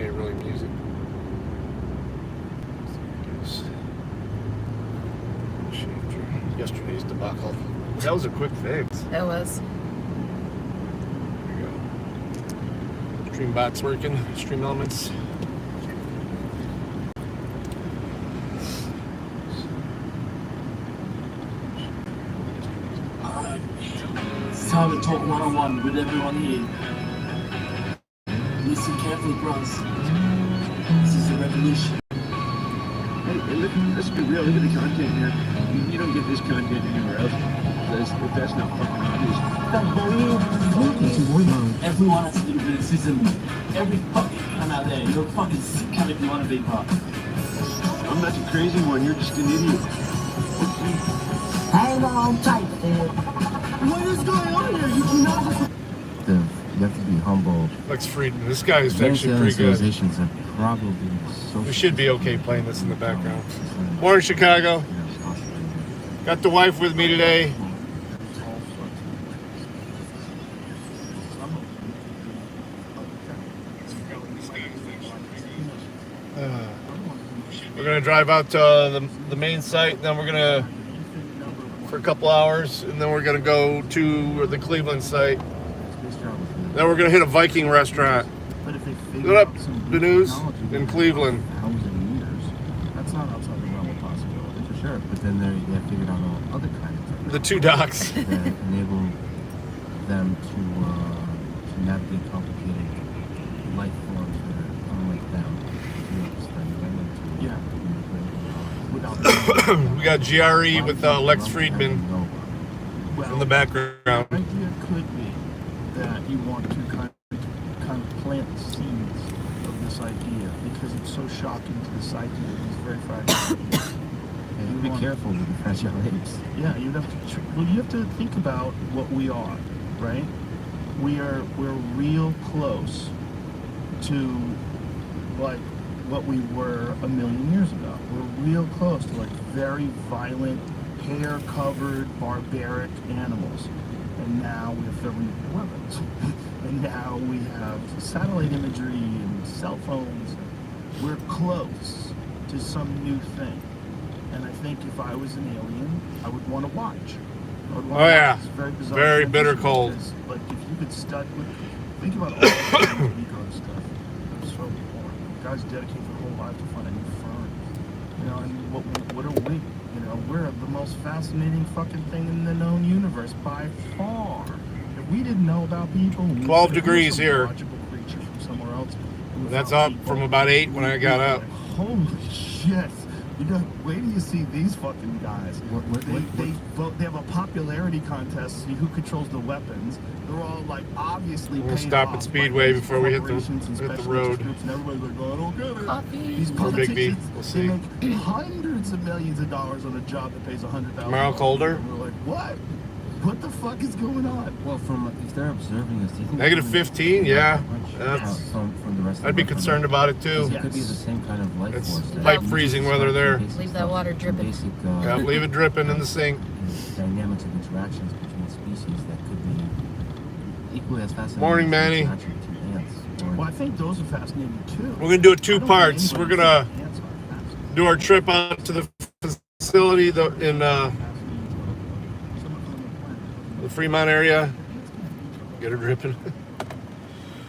play really music. Yesterday's debacle. That was a quick fix. It was. There you go. Streambot's working. Stream Elements. It's time to talk one-on-one with everyone here. Listen carefully, bros. This is a revolution. Hey, let's be real. Look at the content here. You don't get this content anywhere else. That's not fucking obvious. Everyone has to do criticism. Every fucking man out there, you're a fucking sick cunt if you want to be part. I'm not the crazy one. You're just an idiot. Hang on tight, man. What is going on here? You cannot just... You have to be humble. Lex Friedman. This guy is Advanced actually pretty good. civilizations have probably We should be okay playing this in the background. Morning, Chicago. Got the wife with me today. We're gonna drive out to the main site, then we're gonna for a couple hours, and then we're gonna go to the Cleveland site. Then we're gonna hit a Viking restaurant. What up, the news in Cleveland? That's not outside the realm of possibility, for sure. But then they have figured out all other kinds of The two docks. that enable them to navigate complicated life forms that are unlike them. Yeah. We got GRE with Lex Friedman in the background. The idea could be that you want to kind of plant the seeds of this idea because it's so shocking to the psyche of these very fragile apes. And you be careful with the fragile apes. Yeah, you have to think about what we are, right? We're real close to like what we were a million years ago. We're real close to like very violent, hair-covered, barbaric animals. And now we have thermonuclear weapons. And now we have satellite imagery and cell phones. We're close to some new thing. And I think if I was an alien, I would want to watch. I would want to watch this very bizarre very bitter transition cold. because, like, if you could think about all the eco stuff. It's so boring. Guys dedicate their whole life to find a new firm. You know, and what are we? You know, we're the most fascinating fucking thing in the known universe by far. If we didn't know about people, 12 degrees here. Logical creature from somewhere else. That's up from about 8 when I got up. Holy shit! You know, wait till you see these fucking guys. They vote. They have a popularity contest to see who controls the weapons. They're all like obviously. We'll stop at Speedway before we hit the road. And everybody's like, oh, I don't get it. Coffee. These Or Big B. We'll they see. make hundreds of millions of dollars on a job that pays $100,000. Tomorrow colder? And we're like, what? What the fuck is going on? Well, if they're observing us, do you think Negative 15, yeah. That's, from the rest of I'd be the concerned about it too. It could be the same kind of life It's force. that pipe you freezing just whether start they're- basic Leave that stuff, water dripping. Basic, Yeah, leave it dripping in the sink. dynamics of interactions between species that could be equally as fascinating. Morning, as Manny. interaction between ants. Well, I think those are fascinating too. We're gonna do it I two don't parts. think We're anybody gonna thinks ants are fascinating. do our trip out to the facility in the Fremont area. Get her dripping.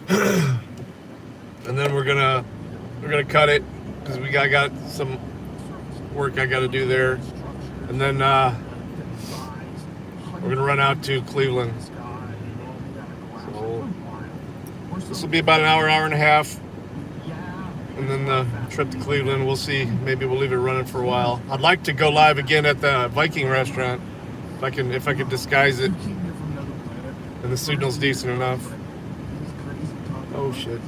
And then we're gonna cut it because we got some work I got to do there, and then we're gonna run out to Cleveland. So this will be about an hour and a half, and then the trip to Cleveland. We'll see. Maybe we'll leave it running for a while. I'd like to go live again at the Viking restaurant if I could disguise it, and the signal's decent enough. Oh shit!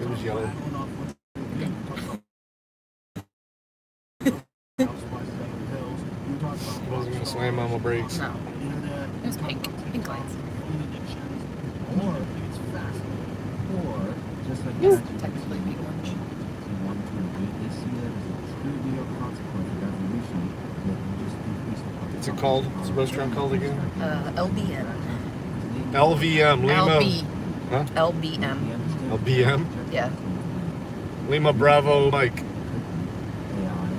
It was yellow. I wasn't gonna slam on my brakes. No. It was pink. Pink lights. Or it's fascinating. Or just like Yes, magic, technically pink orange. they want to avoid this, see that as a true real consequence of evolution that will just increase the What's it called? What's the restaurant called again? LBN. LVM. Lima. LB. Huh? LBM. We understand LBM? Yeah. Lima Bravo Mike. AI.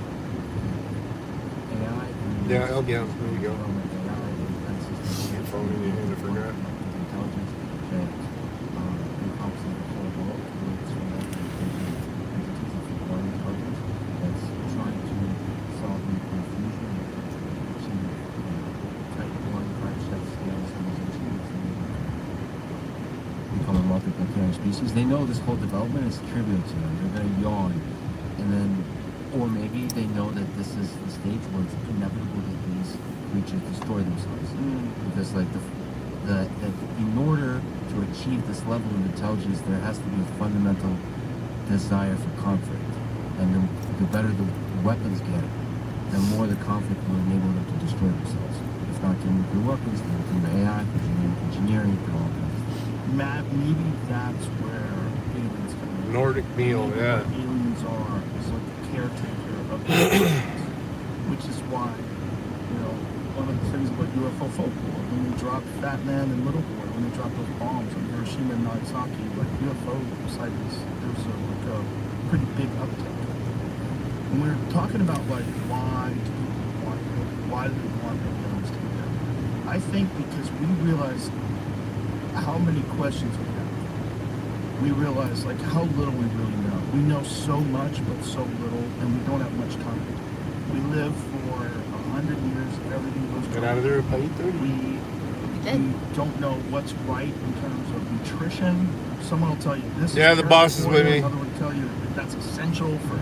AI. Yeah, LBM. There you go. From an AI defense system. Your phone in your hand, I forgot. Intelligence that encompasses the whole world with small entities of foreign intelligence that's trying to solve the confusion and achieve type 1 Drive Chat scale civilization and become a multi-planetary species. They know this whole development is trivial to them. They're going to yawn, and then, or maybe they know that this is the stage where it's inevitable that these creatures destroy themselves. Because like that in order to achieve this level of intelligence, there has to be a fundamental desire for conflict, and the better the weapons get, the more the conflict will enable them to destroy themselves. If not through nuclear weapons, then through AI, engineering, through all kinds. Matt, maybe that's where aliens come in. Nordic meal, Maybe yeah. what aliens are is like a caretaker of the aliens, which is why, one of the things about UFO folklore, when they dropped Fat Man and Little Boy, when they dropped those bombs on Hiroshima and Nagasaki, like UFO sightings, there was a pretty big uptick. And we're talking about like why do they want aliens to be there? I think because we realize how many questions we have. We realize like how little we really know. We know so much but so little, and we don't have much time. We live for 100 years, everything goes Get out of there by 8:30. we don't know what's right in terms of nutrition. Someone will tell you this. Yeah, is the very boss is with important. me. Another will tell you that that's essential for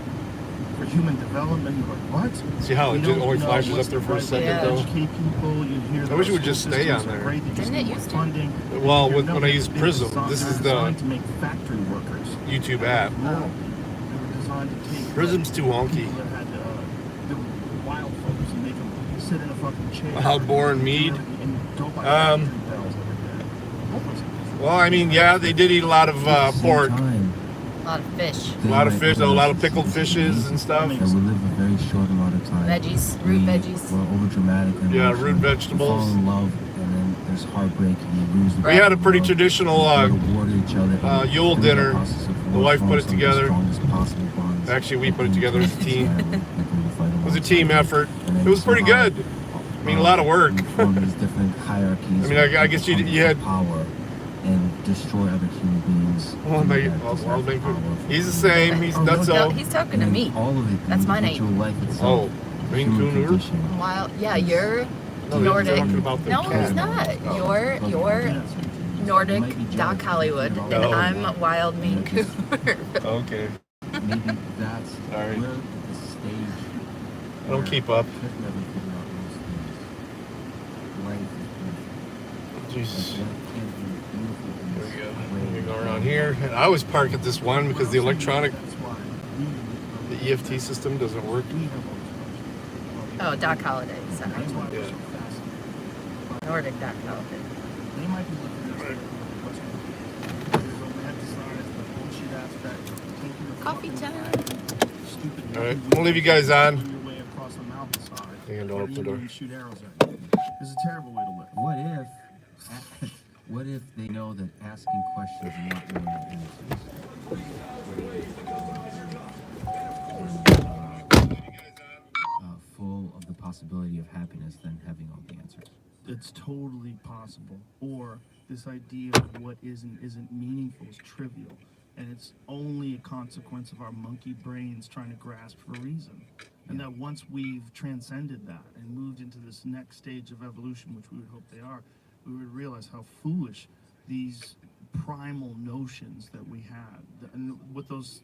human development. You're like, what? See how it We just don't only know flashes what's up there for a right second way to Yeah. though? educate people. You hear I wish it would that just school stay systems on are there. great, they just Didn't it need more used to? funding. Well, You know, when I use they were Prism, this is the designed to make factory workers. YouTube app. No, they were designed to take Prism's too wonky. people that had the wild folks and make them sit in a fucking chair. Outborn mead. And go by Um, factory bells every day. Hopeless. Well, I mean, yeah, they did eat a lot of pork. A lot of fish. A lot of fish, though, a lot of pickled fishes and stuff. That we live a very short amount of time. Veggies, root veggies. We're over dramatic. And Yeah, emotional. root We vegetables. fall in love, and then there's heartbreak, and you lose the We had a pretty love. traditional We go to war to each other, and Yule through that dinner. process of The war, wife form put it some of the together. strongest possible bonds. Actually, we put it And together as a we team. together, and we fight It was a alongside team each other. effort. And then It was pretty somehow, good. I mean, a lot of work. we form these different hierarchies. I mean, I guess you of had- power and destroy other human beings. Well, through maybe- that well, desire for maybe- power. He's the same. He's Oh, nuts. No, he's talking to And me. all of it, That's my the name. individual life itself, Oh, Maine human Coon. condition. Wild. Yeah, you're No, they're Nordic. talking about the No, cat. he's not. Oh. You're Nordic Doc Hollywood, and Oh. I'm Wild Maine Coon. Okay. Maybe that's Sorry. where the stage. I don't keep up. I've never figured out those things. Life is Jesus. beautiful. Life can be beautiful in Here this we go. way. We go around here. And I always park at this one because the electronic, That's why the EFT system doesn't work. we have all these questions. Oh, Doc Holliday. Sorry. That's why we're Yeah. so fascinated. Nordic Doc Holliday. They might be looking at us like a romanticize the bullshit aspect of taking the Coffee fucking time. stupid All right, movie we'll leave you guys on. your way across the mountainside. Hang on, don't open the door. And shoot arrows at you. It's a terrible way to live. What if they know that asking questions and not knowing the answers full of the possibility of happiness than having all the answers? It's totally possible. Or this idea of what is and isn't meaningful is trivial. And it's only a consequence of our monkey brains trying to grasp for reason. And that once we've transcended that and moved into this next stage of evolution, which we would hope they are, we would realize how foolish these primal notions that we had, and what this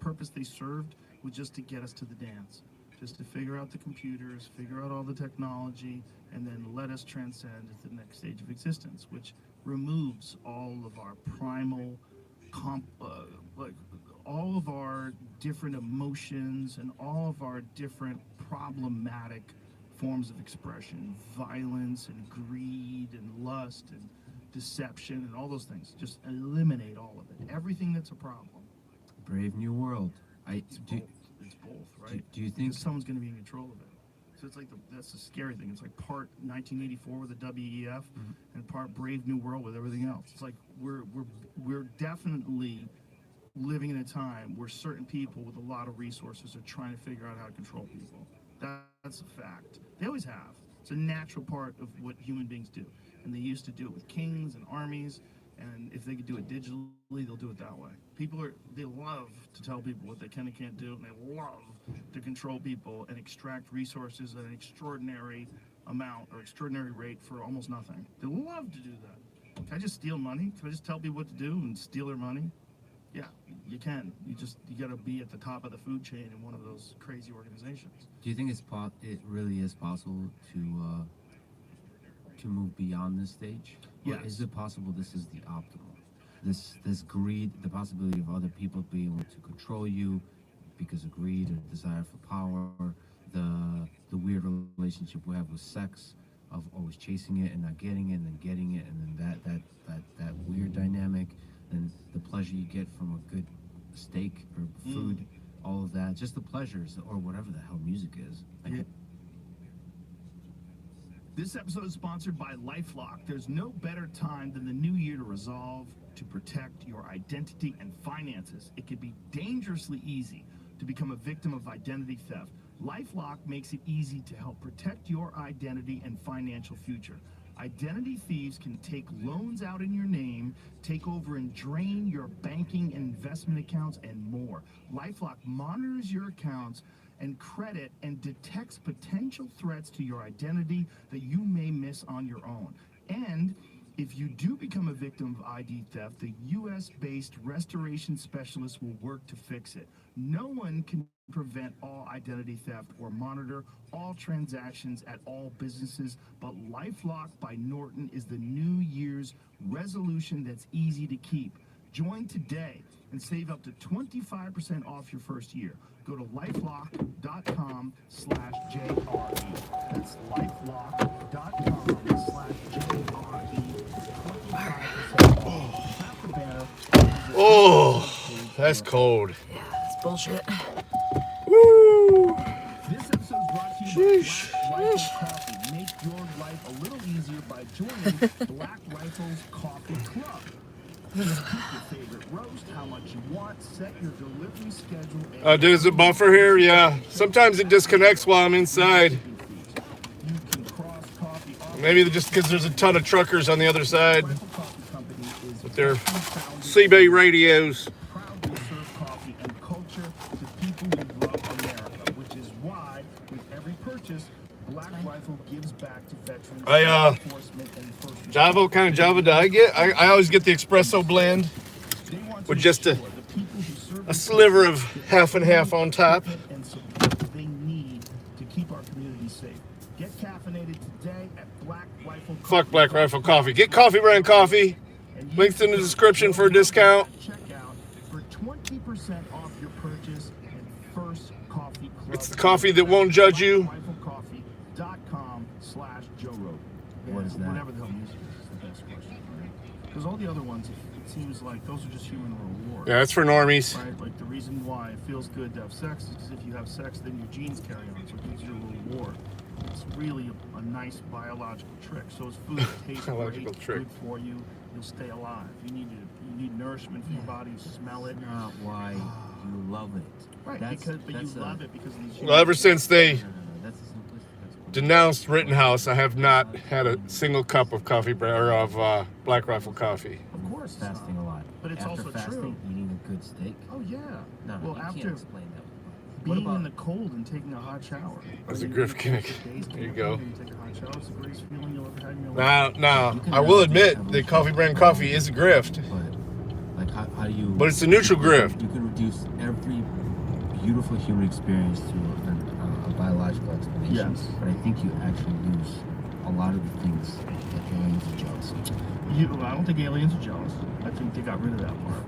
purpose they served was just to get us to the dance, just to figure out the computers, figure out all the technology, and then let us transcend to the next stage of existence, which removes all of our primal like all of our different emotions and all of our different problematic forms of expression, violence and greed and lust and deception and all those things. Just eliminate all of it. Everything that's a problem. Brave new world. It's both, right? Do you think Because someone's going to be in control of it. So it's like that's the scary thing. It's like part 1984 with the WEF and part Brave New World with everything else. It's like we're definitely living in a time where certain people with a lot of resources are trying to figure out how to control people. That's a fact. They always have. It's a natural part of what human beings do. And they used to do it with kings and armies. And if they could do it digitally, they'll do it that way. They love to tell people what they can and can't do, and they love to control people and extract resources at an extraordinary amount or extraordinary rate for almost nothing. They love to do that. Can I just steal money? Can I just tell people what to do and steal their money? Yeah, you can. You got to be at the top of the food chain in one of those crazy organizations. Do you think it really is possible to move beyond this stage? Or Yes. is it possible this is the optimal? This greed, the possibility of other people being able to control you because of greed or desire for power, the weird relationship we have with sex, of always chasing it and not getting it and then getting it, and then that weird dynamic, and the pleasure you get from a good steak or food, all of that, just the pleasures or whatever the hell music is. Yeah. This episode is sponsored by LifeLock. There's no better time than the new year to resolve to protect your identity and finances. It can be dangerously easy to become a victim of identity theft. LifeLock makes it easy to help protect your identity and financial future. Identity thieves can take loans out in your name, take over and drain your banking and investment accounts, and more. LifeLock monitors your accounts and credit and detects potential threats to your identity that you may miss on your own. And if you do become a victim of ID theft, the US-based restoration specialist will work to fix it. No one can prevent all identity theft or monitor all transactions at all businesses, but LifeLock by Norton is the New Year's resolution that's easy to keep. Join today and save up to 25% off your first year. Go to lifelock.com/JRE. That's lifelock.com/JRE. 25% off. Tap the banner. Oh, that's cold. Yeah, it's bullshit. Woo! This episode is brought to you by Sheesh. Black Rifle Coffee. Make your life a little easier by joining Black Rifle's Coffee Club. Pick your favorite roast, how much you want, set your delivery schedule. And There's a buffer here, yeah. Sometimes it disconnects while I'm inside. You can cross coffee off. Maybe just because there's a ton of truckers on the other side Rifle Coffee Company is with their 50,000 CB radios. proudly serve coffee and culture to people who love America, which is why with every purchase, Black Rifle gives back to veterans, law enforcement, and first responders. Java, what kind of Java do I get? I always get the espresso blend They want to with just ensure the people who serve a sliver of half and half on top. and support they need to keep our community safe. Get caffeinated today at Black Rifle. Fuck Black Rifle Coffee. Get Coffee Brand Coffee. Links in the description for a discount. Checkout for 20% off your purchase and first coffee club. It's the coffee that won't judge you. BlackRifleCoffee.com/Joe Rogan. What is that? Whatever the hell music is the best question, right? Because all the other ones, it seems like those are just human rewards. Yeah, that's for normies. Right? Like the reason why it feels good to have sex is because if you have sex, then your genes carry on, so it gives you a reward. It's really a nice biological trick. So it's food that tastes Biological great, trick. good for you. You'll stay alive. You need nourishment for your body. You smell it. Not why you love it. Right, That's- but you that's a- love it because of these. Well, ever since they No, that's a simplistic. That's cool. denounced Rittenhouse, I have not had a single cup of coffee or of Black Rifle coffee. Of course, Fasting a lot. But it's After also fasting, true. eating a good steak. Oh yeah. No, Well, you after can't explain that. being What in the about- cold and taking a hot shower. That's a You grift take kick. days There you to go. You take a hot shower. It's the greatest feeling you'll ever have in your life. Now, I will admit that Coffee Brand Coffee is a grift, But like, how do you? but it's a neutral grift. You can reduce every beautiful human experience to a biological explanation. Yes. But I think you actually lose a lot of the things that aliens are jealous of. I don't think aliens are jealous. I think they got rid of that part.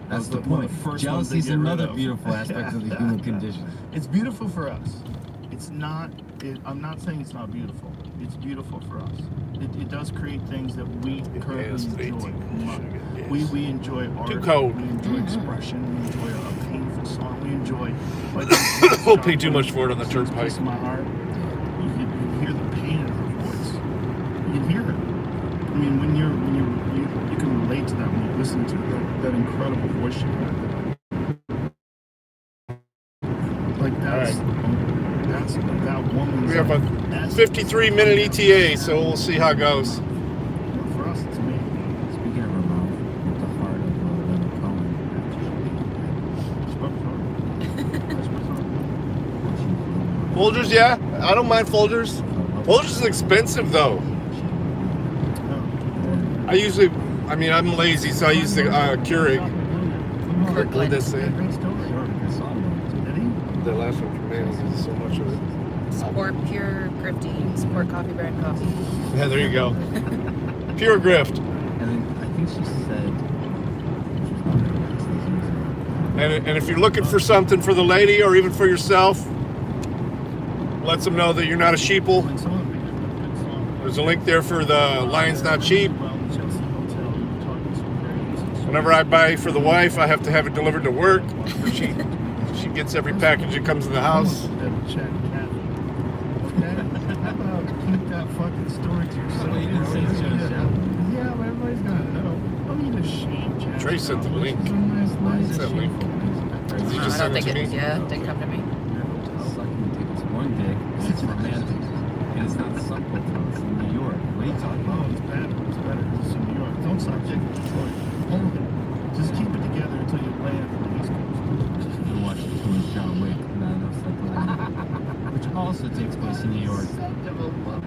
That's That the was one of point. the first Jealousy ones is they get rid another of. beautiful aspect of the human condition. It's beautiful for us. It's not. I'm not saying it's not beautiful. It's beautiful for us. It does create things that we currently enjoy. We enjoy art. Too cold. We enjoy expression. We enjoy a painful song. We enjoy. Like, We'll pay too much for it on the turnpike. Place in my heart. You can hear the pain in her voice. You can hear it. I mean, when you can relate to that when you listen to that incredible voice she had. Okay. That's that woman's. We have a 53-minute ETA, so we'll see how it goes. For us, it's amazing. Speaking of her mouth, with the heart of Leonard Cohen, Folgers, yeah. I don't mind Folgers. Folgers is expensive, though. I'm lazy, so I use the Keurig. Kirkland. This thing. The last one for me is so much of it. Sport Pure Grifty. Sport Coffee Brand Coffee. Yeah, there you go. Pure grift. And then I think she said, And if you're looking for something for the lady or even for yourself, lets them know that you're not a sheeple. There's a link there for the Lion's Not Cheap. Whenever I buy for the wife, I have to have it delivered to work. She gets every package that comes in the house. How about keep that fucking story to yourself? Yeah, but everybody's gonna know. Don't need a shame, Jack. Trey sent the link. What's that link? Did you just I send don't it to think me? it didn't come to me. sucking dick is one dick, and it's romantic. And it's not suckle through, it's in New York. What are you talking Oh, about? it's bad. It's better because it's in New York. Don't suck dick in Detroit. Hold it. Just keep it together until you land on the East Coast. You watch the movie John Wick, not enough suckle. Which also takes place in New York.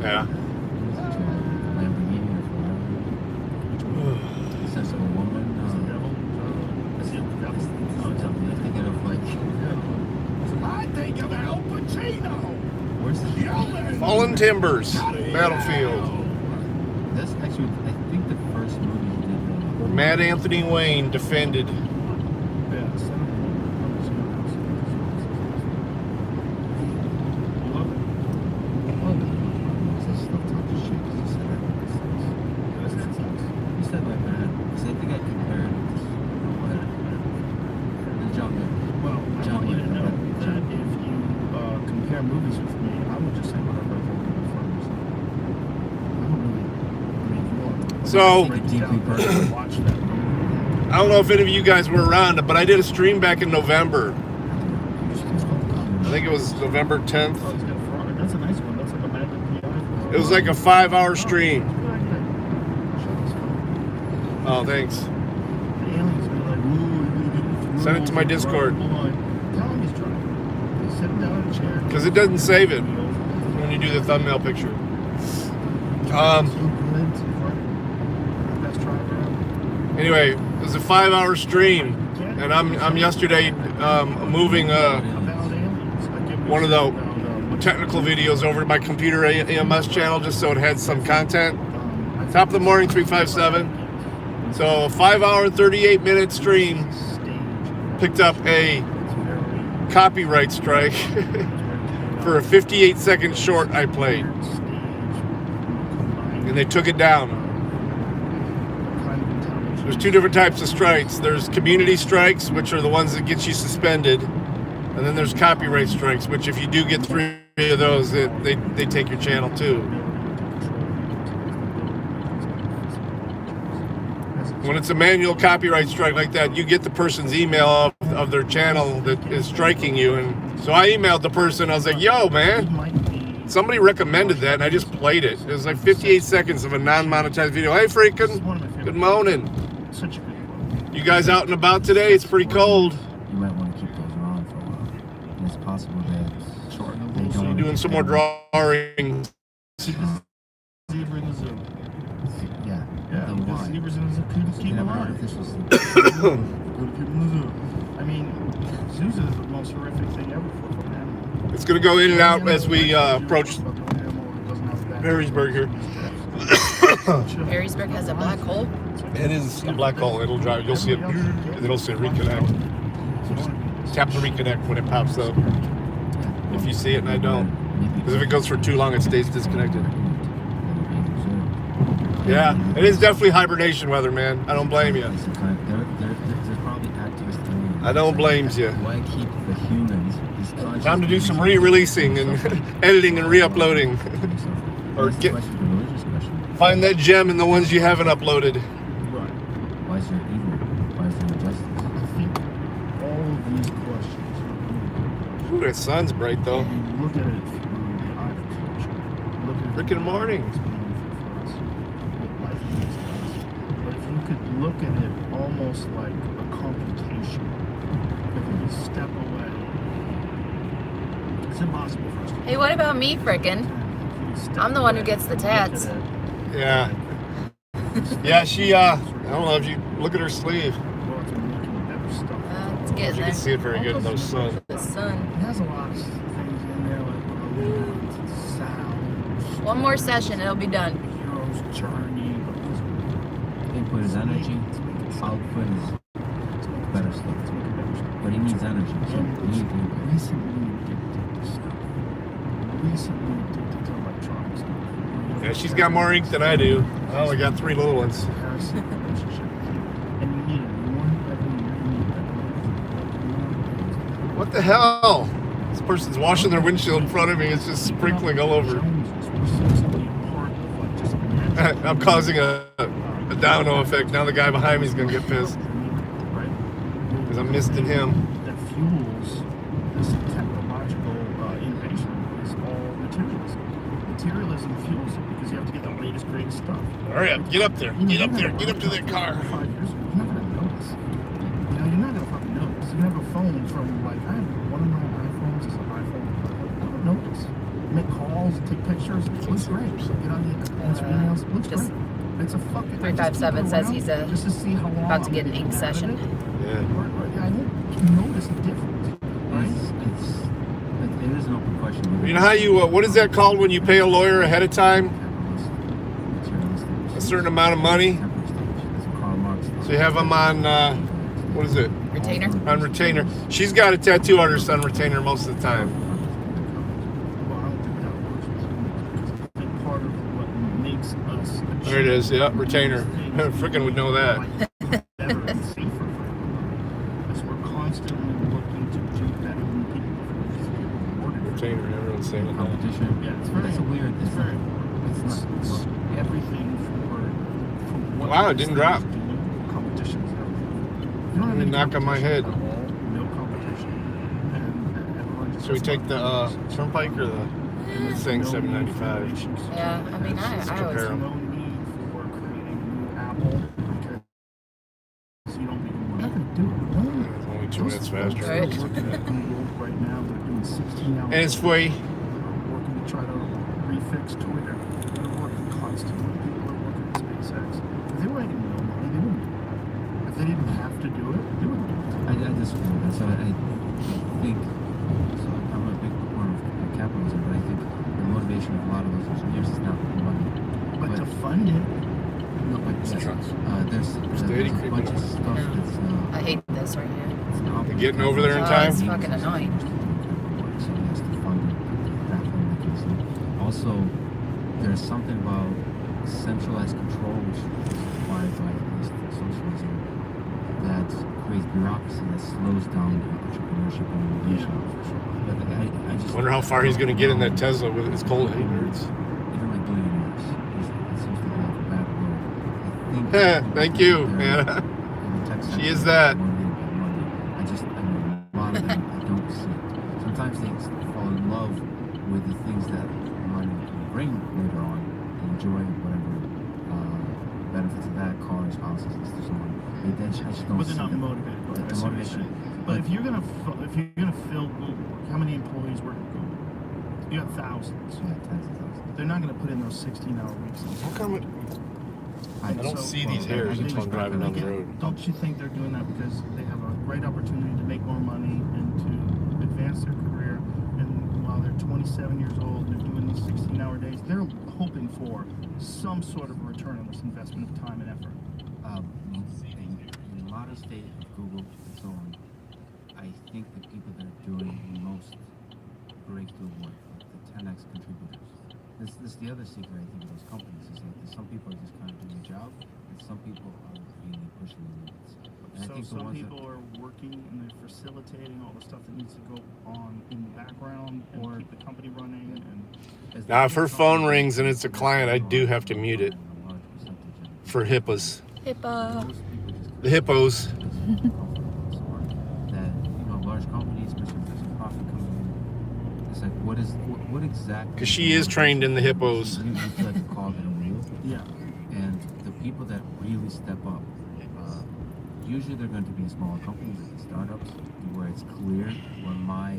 Yeah. Lamborghini or Ferrari. Sense of a woman. I'm thinking of like, I think of Al Pacino. where's the Fallen Timbers, Battlefield. That's actually, I think, the first movie he did. Where Matt Anthony Wayne defended. Yeah, You said like that, because I think I compared the John Wick. well, I want you to know that if you compare movies with me, I would just say whatever I think of first. I don't really. I mean, if you want So, break it down, watch that movie. I don't know if any of you guys were around, but I did a stream back in November. I think it was November 10th. Oh, he's got a Ferrari. That's a nice one. That's like a Magnum PI. It was like a 5-hour stream. Shut his phone. Oh, thanks. The aliens be like, "Ooh, you're gonna get through Send it to my the Discord. right line." Tell him he's driving. Sit him down in a chair. Because it doesn't save it when you do the thumbnail picture. Best driver ever. Anyway, it was a 5-hour stream. And I'm yesterday moving About aliens. I give one of the what technical videos over to my computer AMS channel just so it had some content. Top of the morning, 357. So a 5-hour, 38-minute stream picked up a copyright strike for a 58-second short I played. And they took it down. There's two different types of strikes. There's community strikes, which are the ones that get you suspended. And then there's copyright strikes, which if you do get 3 of those, they take your channel too. When it's a manual copyright strike like that, you get the person's email of their channel that is striking you. And so I emailed the person. I was like, yo, man, somebody recommended that, and I just played it. It was like 58 seconds of a non-monetized video. Hey, freaking, good morning. Such a good one. You guys out and about today? It's pretty cold. You might want to keep those around for a while. And it's possible that they So don't. you're doing some more drawing. Zebra in the zoo. Yeah. Yeah, Then because why? zebras in the zoo keep You them never alive. artificial sleep. Go to keep them in the zoo. I mean, zoos are the most horrific thing ever for an animal. It's going to go in and out as we approach Perrysburg here. Perrysburg has a black hole. It is a black hole. It'll drive. You'll see it. It'll say reconnect. So just tap the reconnect when it pops up. If you see it and I don't. Because if it goes for too long, it stays disconnected. Yeah, it is definitely hibernation weather, man. I don't blame you. There's probably activists doing it. I don't blame you. Why keep the humans? These conscious Time to do some beings- re-releasing and editing and re-uploading. Or That's the get question, the religious question. find that gem in the ones you haven't uploaded. Why is there evil? Why is there injustice? I think all of these questions Ooh, that sun's bright though. You look at it through the eye of culture. Look at Frickin' morning. What life means to us. But if you could look at it almost like a computation, if you step away, it's impossible for us to. Hey, what about me, frickin'? I'm the one who gets the tats. Yeah. Yeah, she, I don't know if you look at her sleeve. It's You getting can there. see it very good in those sun. The sun. It has a lot of things in there, like balloons and sounds. One more session, it'll be done. Hero's journey. Input is energy, output is better stuff. But he needs energy, so And he needs input. recently addicted to stuff. Recently addicted to electronic stuff. Yeah, she's got more ink than I do. I only got 3 little ones. Parasite relationship with you. And you need a new one every year. You need that one. What the hell? This person's washing their windshield in front of me. It's just sprinkling all over. I'm causing a domino effect. Now the guy behind me is going to get pissed because I'm misting him. That fuels this technological innovation is all materialism. Materialism fuels it because you have to get the latest, greatest stuff. Hurry up. Get up there. Get up there. Get up to that car. 5 years ago, you're not going to notice. You know, you're not going to fucking notice. You can have a phone from, like, I have one of my iPhones is an iPhone. I don't notice. Make calls, take pictures. It looks great. Get on the answer emails. It looks Just great. It's a fucking 357 says he's just to see how long about to I'm get an gonna ink be mad at session. it. Yeah. I don't notice the difference. Right? It is an open question. You know how you, what is that called when you pay a lawyer ahead of time? A certain amount of money? So you have them on, what is it? Retainer. On retainer. She's got a tattoo artist on retainer most of the time. Well, I don't think that works. I think part of what makes us There it is. Yeah, retainer. Frickin' would know that. better and safer for everyone is we're constantly looking to do better than people before us. Retainer. Everyone's saying it now. Competition. Yeah, it's very. That's a weird. It's very. It's not. It's everything for what. Wow, it didn't drop. Competition is everything. You don't have Let me any knock on my head. competition at all, no competition. And everyone just Should we has take the turnpike or the? It's saying no need for $7.95. relations. Yeah, I mean, I There's always. compare 'em. no need for creating a new Apple because you don't even want to do it. No. It's only 2 minutes faster. Right. Working at Google right now, they're doing 16 hours. And it's free. Working to try to refix Twitter. They're working constantly. People are working at SpaceX. If they were making no money, they wouldn't do it. If they didn't have to do it, they wouldn't do it. I disagree with that. So I think, so I'm a big proponent of capitalism, but I think the motivation of a lot of those engineers is not the money. But to fund it, No, but yes, there's a Steady bunch creeping of up. stuff No. that's I hate this right here. it's an You getting over there in Oh, time? it's fucking annoying. So he has to fund it that way mechanism. Also, there's something about centralized control, which is required by at least socialism, that creates bureaucracy that slows down entrepreneurship and innovation. But I just Wonder how far he's going to get in that Tesla with his cold nerds. even like billionaires, it seems to have a bad word. I think Thank you, man. in the tech sector, She is that. motivated by money. I know a lot of them, I don't see it. Sometimes they fall in love with the things that money can bring later on and enjoy whatever benefits of that, cars, houses, and so on. I just don't but they're see not them. motivated by But that. the motivation. But if you're gonna fill Google, how many employees work at Google? You have thousands. Yeah, tens of thousands. They're not gonna put in those 16-hour weeks. How come it? I don't see these well, hairs I think until I'm driving down the again, road. Don't you think they're doing that because they have a great opportunity to make more money and to advance their career? And while they're 27 years old, they're doing these 16-hour days. They're hoping for some sort of return on this investment of time and effort. In a lot of state of Google and so on, I think the people that are doing the most breakthrough work, like the 10x contributors. This is the other secret I think of those companies is that some people are just kind of doing a job, and some people are really pushing the limits. And I So think the some ones people are working and they're facilitating all the stuff that needs to go on in the background and keep the company running. And Now, if her phone rings and it's a client, I do have to mute it for HIPAAs. HIPAA. The hippos. that large companies, especially if there's a profit coming in, what exactly? Because she is trained in the hippos. You feel like a cog in a wheel. Yeah. And the people that really step up, usually they're going to be smaller companies, startups, where it's clear where my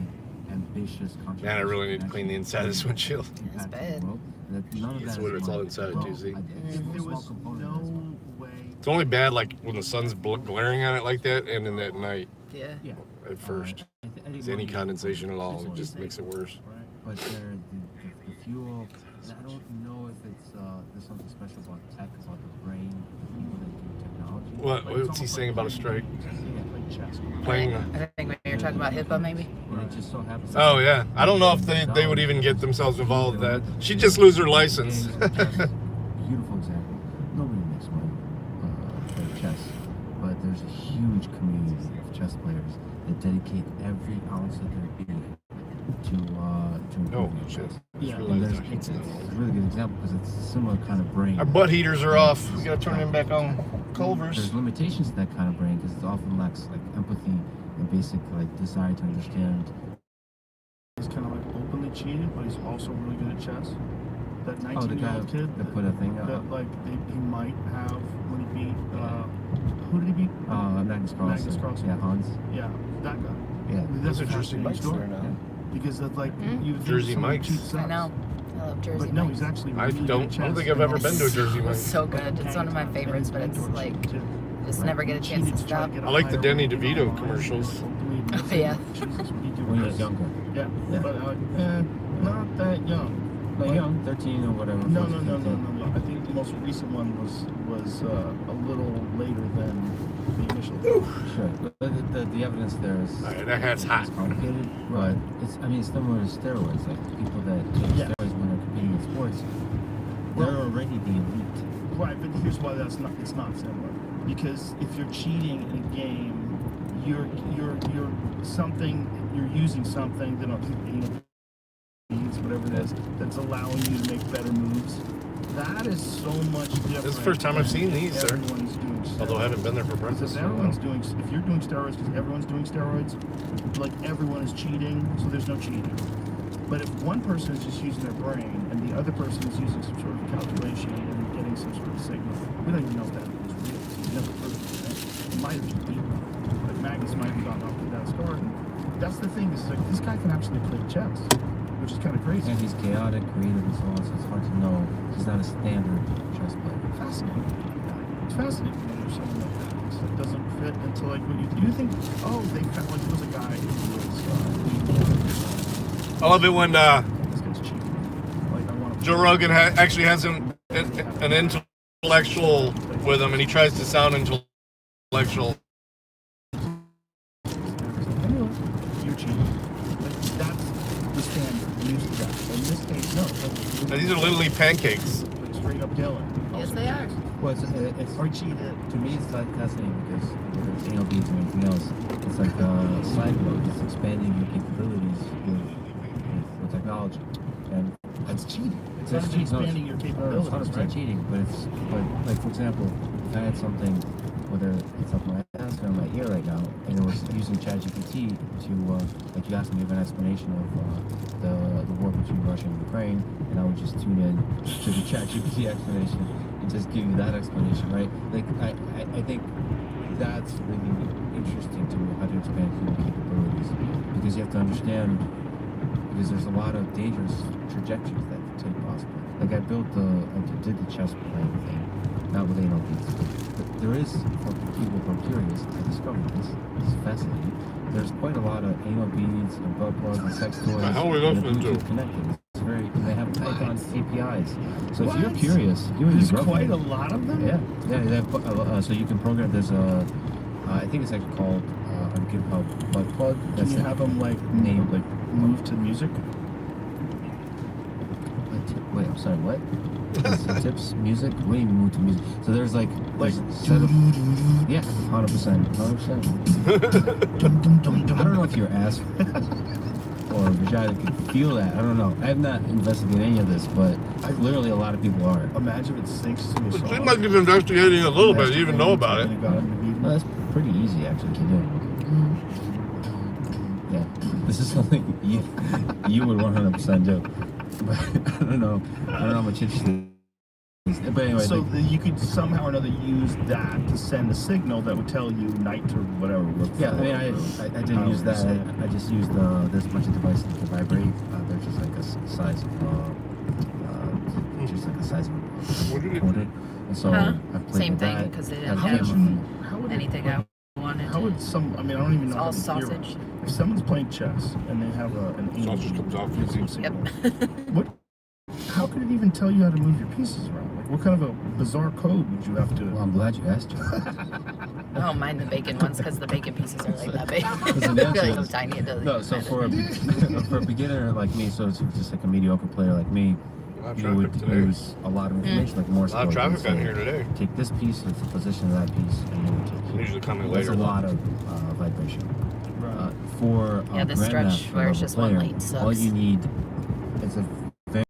ambitious contribution. Man, I really need to clean the inside of this windshield. That's bad. None of It's that what is it's all mine. inside, Well, too, see? If there was no way. It's only bad like when the sun's glaring on it like that, and in that night Yeah. Yeah. at first. I think Is any condensation at all? It just makes it worse. But the fuel, and I don't know if it's there's something special about tech, about the brain, the people that do technology. What's he saying about a strike? Like chess. Playing. I think when you're talking about HIPAA, maybe. And it just so happens. Oh yeah, I don't know if they would even get themselves involved with that. She'd just lose her license. Beautiful example. Nobody makes money playing chess, but there's a huge community of chess players that dedicate every ounce of their being to Oh improving shit. chess. Yeah. And it's a really good example because it's a similar kind of brain. Our butt heaters are off. We gotta turn them back on. Culvers. There's limitations to that kind of brain because it often lacks like empathy and basic like desire to understand. He's kind of like openly cheated, but he's also really good at chess. That Oh, the guy 19-year-old kid that put a thing that up. like he might have when he beat who did he beat? Magnus Carlsen. Magnus Carlsen. Yeah, Hans. Yeah, that guy. Yeah. That's Those a are Jersey fascinating Mike's story. there now. Because of like you think Jersey someone Mike's. cheats I sex. know. I love Jersey But no, Mike's. he's actually I really good don't at chess. think I've ever been to a Jersey It's Mike's. so good. It's one of my favorites, but it's like just never get a chance to stop. I like the Danny DeVito commercials. Yeah. When he was younger. Yeah, Yeah. but not that young. Like young, 13 or whatever. No, 14, no. 15. I think the most recent one was a little later than the initial. Sure. But the evidence there is Alright, that hat's hot. it's complicated, but it's similar to steroids. Like people that take Yeah. steroids when they're competing in sports, they're already the elite. Right, but here's why it's not similar. Because if you're cheating in a game, you're using something that whatever it is that's allowing you to make better moves. That is so much different. This is the first time I've seen these, sir. Everyone's doing steroids. Although I haven't been there for breakfast. Because everyone's doing, if you're doing steroids because everyone's doing steroids, like everyone is cheating, so there's no cheating. But if one person is just using their brain and the other person is using some sort of calculation and getting some sort of signal, we don't even know if that was real. We never proved it. It might have just been. Like Magnus might have gotten off to that start. And that's the thing, is like this guy can actually play chess, which is kind of crazy. And he's chaotic, creative, and so on. So it's hard to know. He's not a standard chess player. Fascinating. It's fascinating when there's someone like that. It doesn't fit into like what you think. Oh, they found like there was a guy who was. I love it when This guy's cheating. Like I want to. Joe Rogan actually has an intellectual with him, and he tries to sound intellectual. You're cheating. Like that's the standard. Use that. In this case, no. Now, these are literally pancakes. Like straight up Dylan. Yes, they are. Well, it's Or cheated. to me, it's like fascinating because whether it's anal beads or anything else, it's like a side note. It's expanding your capabilities with technology, and That's cheating. It's That's actually cheating. expanding your it's capabilities, 100% right? cheating. But like for example, if I had something, whether it's up my ass or in my ear right now, and it was using ChatGPT to like you asked me to give an explanation of the war between Russia and Ukraine, and I would just tune in to the ChatGPT explanation and just give you that explanation, right? Like I think that's really interesting to me, how to expand human capabilities, because you have to understand, because there's a lot of dangerous trajectories that could take possibly. Like I did the chess playing thing, not with anal beads, but there is, for people who are curious, I discovered this is fascinating. There's quite a lot of anal beads and butt plugs and sex toys. The hell are we and listening to? Bluetooth connected. It's very, and they have Python APIs. So if you're What? curious, you and There's your quite girlfriend, a lot of them. yeah, they have, so you can program. There's a, I think it's actually called on GitHub butt plug. Can you have them like name like move to music? Wait, I'm sorry, what? Tips, music? What do you mean move to music? So there's like Like a set of, yeah, 100%. I don't know if your ass or vagina can feel that. I don't know. I have not investigated any of this, but clearly a lot of people are. Imagine if it syncs to a It song. seems like he's investigating a little bit. You even know about it. Well, that's pretty easy actually to do. Yeah. The This is something you would 100% do. But I don't know how much interest it is. But anyway, So you could somehow or another use that to send a signal that would tell you night or whatever. yeah, I mean, I didn't use that. I just used there's a bunch of devices that vibrate. They're just like a size of just like the size of What a did it- quarter. And so Huh? I've played Same with thing, that. because they Has didn't a have camera. How would it, anything I wanted. How would some? I mean, I don't even It's know. how all to hear it. sausage. If someone's playing chess and they have an Sausage angel comes off gives them easy. Yep. signal, what? How could it even tell you how to move your pieces around? Like, what kind of a bizarre code would you have to? Well, I'm glad you asked. I don't mind the bacon ones because the bacon pieces are like that big. Because the They're answer like so is- tiny it doesn't No, even so matter. for a beginner like me, so it's just like a mediocre player like me, A lot of you traffic would today. use a lot of information like Morse A lot of code. traffic You'd out say, here today. Take this piece, it's the position of that piece, and then you take here. Usually coming That's later. a lot of vibration. Right. For Yeah, a the stretch grandmaster where it's level just one player, lane sucks. all you need is a very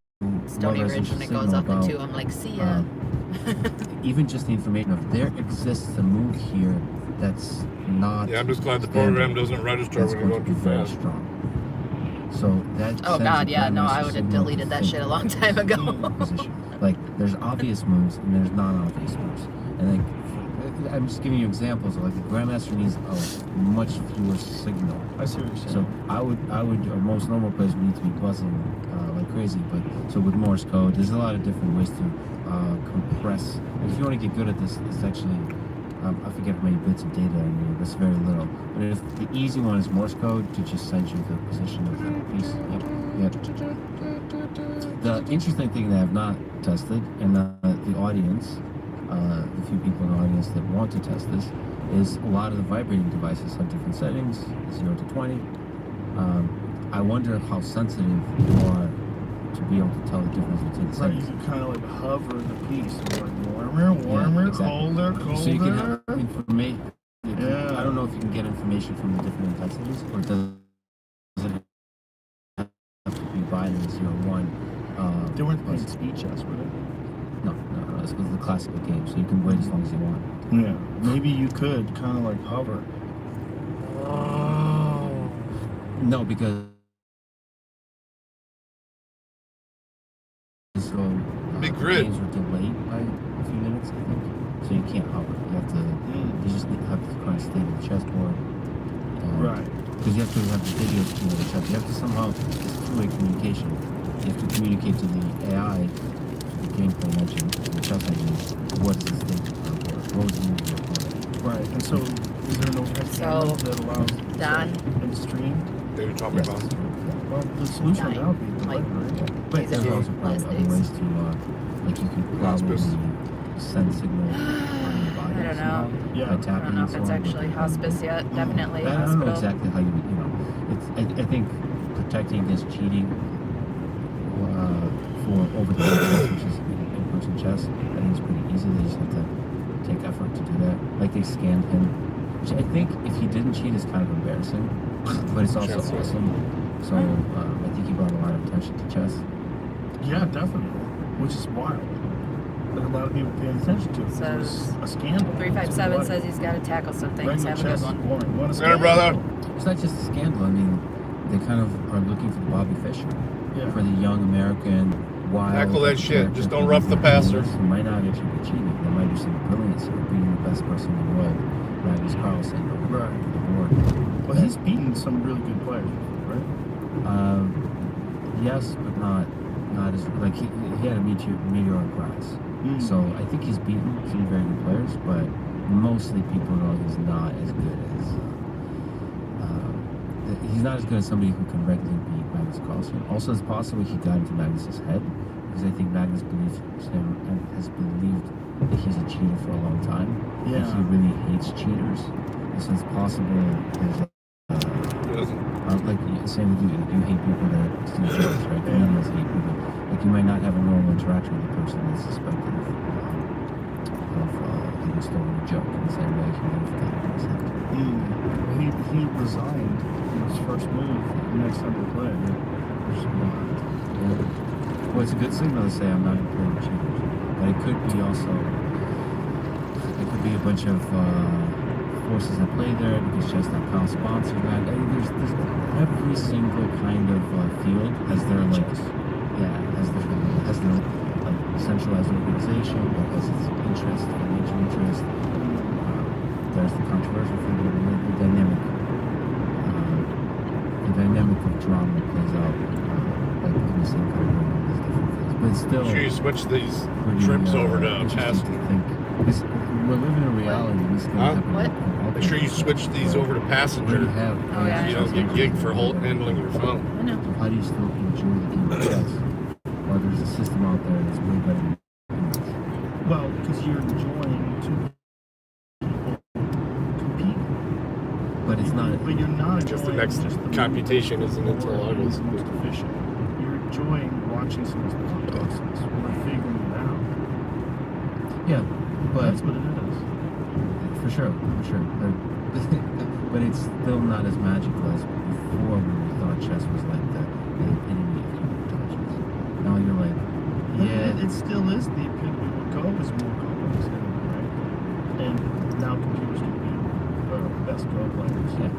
Stony low Ridge resolution when it goes signal up about, into, I'm like, see ya. even just the information of there exists a move here that's not. Yeah, I'm just glad the standard. program doesn't register That's when you going go to be too very fast. strong. So that Oh sends god, a yeah, no, grandmaster I would have signal to deleted that think shit a long time ago. position. Like there's obvious moves and there's non-obvious moves, and like I'm just giving you examples of like the grandmaster needs a much fewer signal. I see what you're saying. So I would, or most normal players would need to be buzzing like crazy. But so with Morse code, there's a lot of different ways to compress. And if you want to get good at this, it's actually I forget how many bits of data I need. That's very little. But if the easy one is Morse code to just send you the position of the piece. Yep. The interesting thing that I have not tested, and the audience, the few people in the audience that want to test this, is a lot of the vibrating devices have different settings, 0 to 20. I wonder how sensitive you are to be able to tell the difference between the Right, you settings. can kind of like hover the piece, and like warmer, exactly. colder, colder. So you can have information. Yeah. I don't know if you can get information from the different intensities, or does it have to be binary 0, 1? They weren't playing speed chess, were they? No, this was the classical game, so you can wait as long as you want. Yeah. Maybe you could kind of like hover. No, because so Big grid. games were delayed by a few minutes, I think. So you can't hover. You have to. You just have to kind of stay to the chessboard. Right. Because you have to have the video stream of the chess. You have to somehow. It's two-way communication. You have to communicate to the AI, to the gameplay engine, to the chess engine. What is the state of the board? What was the move of the board? Right. And so, is there no camera that allows Don. them to stream? They were talking Yes. about. Well, the solution Nine. now would be Like- right? But there's also probably Last other days. ways to, like you could probably Hospice. send signal on your body. I don't somehow know. Yeah. by I tapping don't know and if so it's on, actually but- hospice yet. Definitely I don't know hospital. exactly how you would, I think protecting against cheating for over the chess, which is in-person chess, I think it's pretty easy. They just have to take effort to do that. Like they scanned him, which I think if he didn't cheat is kind of embarrassing, but it's also Chess. awesome. So I think he brought a lot of attention to chess. Yeah, definitely. Which is wild. That a lot of people paying attention to it. It was Says- a scandal. 357 It's says he's got to tackle some things. regular Have a good chess is one. boring. What a There, scandal. brother. It's not just a scandal. I mean, they kind of are looking for the Bobby Fischer, Yeah. for the young American, wild. Tackle that shit. character Just don't who rough the passer. Who might not actually be cheating. There might be some brilliance here, being the best person in the world. Magnus Carlsen over Right. the board. Well, he's beaten some really good players, right? Yes, but not as like he had a meteoric rise. So I think he's beaten some very good players, but mostly people know he's not as good as he's not as good as somebody who can regularly beat Magnus Carlsen. Also, it's possible he got into Magnus's head because I think Magnus believes him and has believed that he's a cheater for a long time. Yeah. And he really hates cheaters. And so it's possible there's like same with you. Like you hate people that steal jokes, right? Comedians hate people. Like you might not have a normal interaction with a person that's suspected of having stolen a joke in the same way he would have gotten his head. He resigned in his first move the next time they played. Which is wild. Yeah. Well, it's a good signal to say I'm not going to play with cheaters. But it could be also, it could be a bunch of forces at play there, because chess Kyle sponsors that. I mean, there's every single kind of field has their like, has their like centralized organization that has its interest, financial interest. There's the controversial field, the dynamic of drama plays out like in the same kind of way as different fields. But it's still Make sure you switch these pretty, trips over to interesting passenger. to think. We're living in reality. This is Huh? gonna happen. What? Make sure you switch these over to We passenger. already have. Oh, yeah. So you don't get gigged for handling your phone. I know. How do you still enjoy the game of chess? Well, there's a system out there that's way better than Well, because you're enjoying two people compete. but it's not. But you're not Just the enjoying next just the computation isn't until August. the most efficient. You're enjoying watching someone's thought process. We're figuring it out. Yeah, but That's what it is. for sure. But it's still not as magical as before, when we thought chess was like the epitome of human intelligence. Now you're like, yeah, It still is the epitome. Go is more complex than it, right? And now computers can be best Go players, yeah,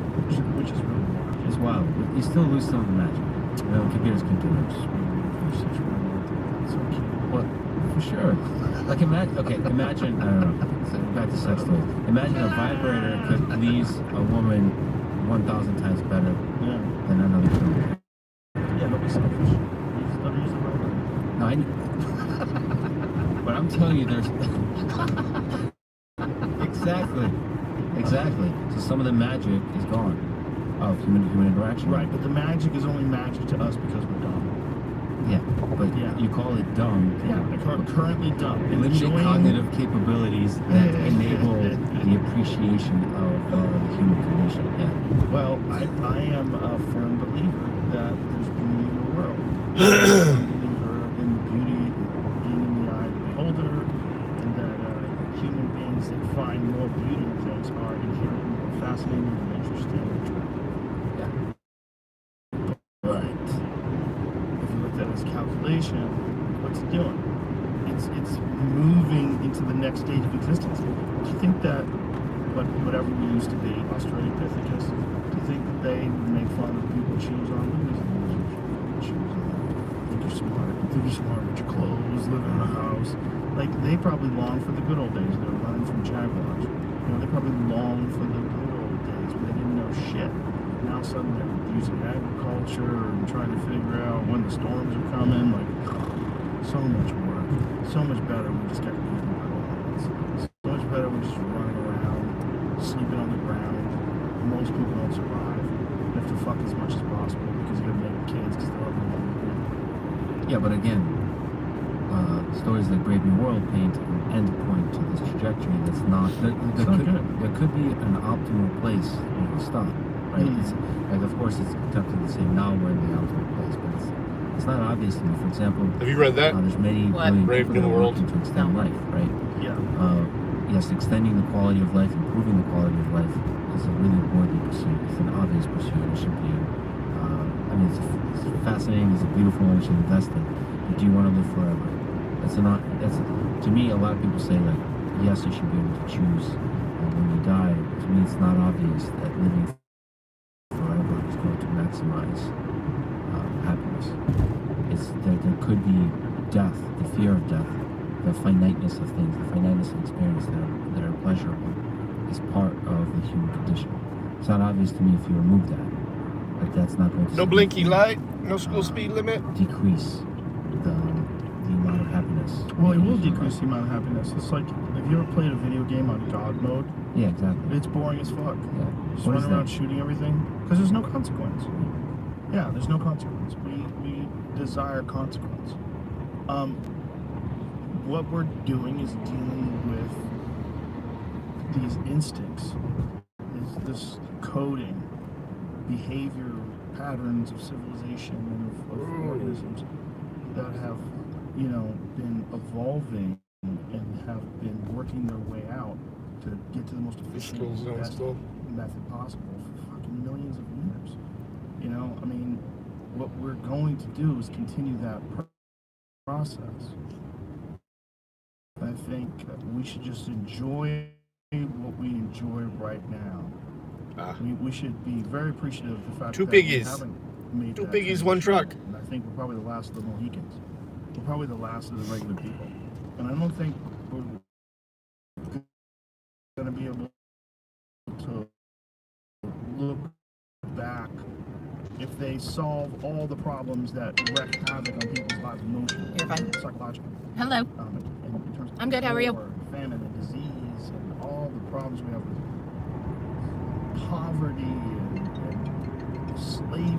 which is really wild. it's wild. You still lose some of the magic. Computers can do it. You're such a romantic. That's so cute. Well, for sure. Like imagine, I don't know, so back to sex toys. Imagine a vibrator could please a woman 1,000 times better Yeah. than another woman. Yeah, don't be selfish. Use the right. No, but I'm telling you, there's exactly. So some of the magic is gone of human interaction. Right, but the magic is only magic to us because we're dumb. Yeah, but Yeah. you call it dumb. Yeah, currently dumb. Limited cognitive capabilities that enable the appreciation of the human condition. Yeah. Well, I am a firm believer that there's beauty in the world. I'm a believer in beauty being in the eye of the beholder, and that human beings that find more beauty in things are inherently more fascinating and interesting. Yeah. But if you looked at its calculation, what's it doing? It's moving into the next stage of existence. Do you think that whatever we used to be, Australopithecus, do you think that they would make fun of people with shoes on? Look at these shoes on. Think you're smart. Think you're smart with your clothes, living in a house. Like, they probably long for the good old days. They were running from jaguars. You know, they probably long for the good old days where they didn't know shit. Now suddenly they're using agriculture and trying to figure out when the storms are coming. Like, so much work. So much better we just got eaten by lions. So much better we're just running around, sleeping on the ground. Most people don't survive. You have to fuck as much as possible because you gotta make kids because they're ugly. Yeah, but again, stories like Brave New World paint an end point to this trajectory that's not. There could be an optimal place where you stop, right? It's, like, of course, it's tempting to say now we're in the optimal place, but it's not obvious to me. For example, Have you read that? there's many What? billion Brave people New that are World? working to extend No. life, right? Yeah. Yes, extending the quality of life, improving the quality of life is a really worthy pursuit. It's an obvious pursuit. It should be. I mean, it's fascinating. It's a beautiful one. You should invest in. But do you want to live forever? That's to me. A lot of people say, like, yes, you should be able to choose when you die. To me, it's not obvious that living forever is going to maximize happiness. It's there could be death, the fear of death, the finiteness of things, the finiteness of experience that are pleasurable is part of the human condition. It's not obvious to me if you remove that. Like, that's not going to No blinky light, no school speed limit. decrease the amount of happiness. Well, it in will human decrease life. the amount of happiness. It's like, have you ever played a video game on God mode? Yeah, exactly. It's boring as fuck. Yeah. Just What is running around that? shooting everything because there's no consequence. Yeah, there's no consequence. We desire consequence. What we're doing is dealing with these instincts, this coding, behavior patterns of civilization and of organisms that have, been evolving and have been working their way out to get to the most efficient School zone best still. method possible for fucking millions of years. I mean, what we're going to do is continue that process. I think we should just enjoy what we enjoy right now. Ah. We should be very appreciative of the fact Two that we piggies. haven't made Two that piggies, one transition. truck. And I think we're probably the last of the Mohicans. We're probably the last of the regular people. And I don't think we're going to be able to look back if they solve all the problems that wreak havoc on people's lives emotionally, You're fine. psychologically. Hello. In terms of I'm good, how are you? war, famine and disease and all the problems we have with poverty and slavery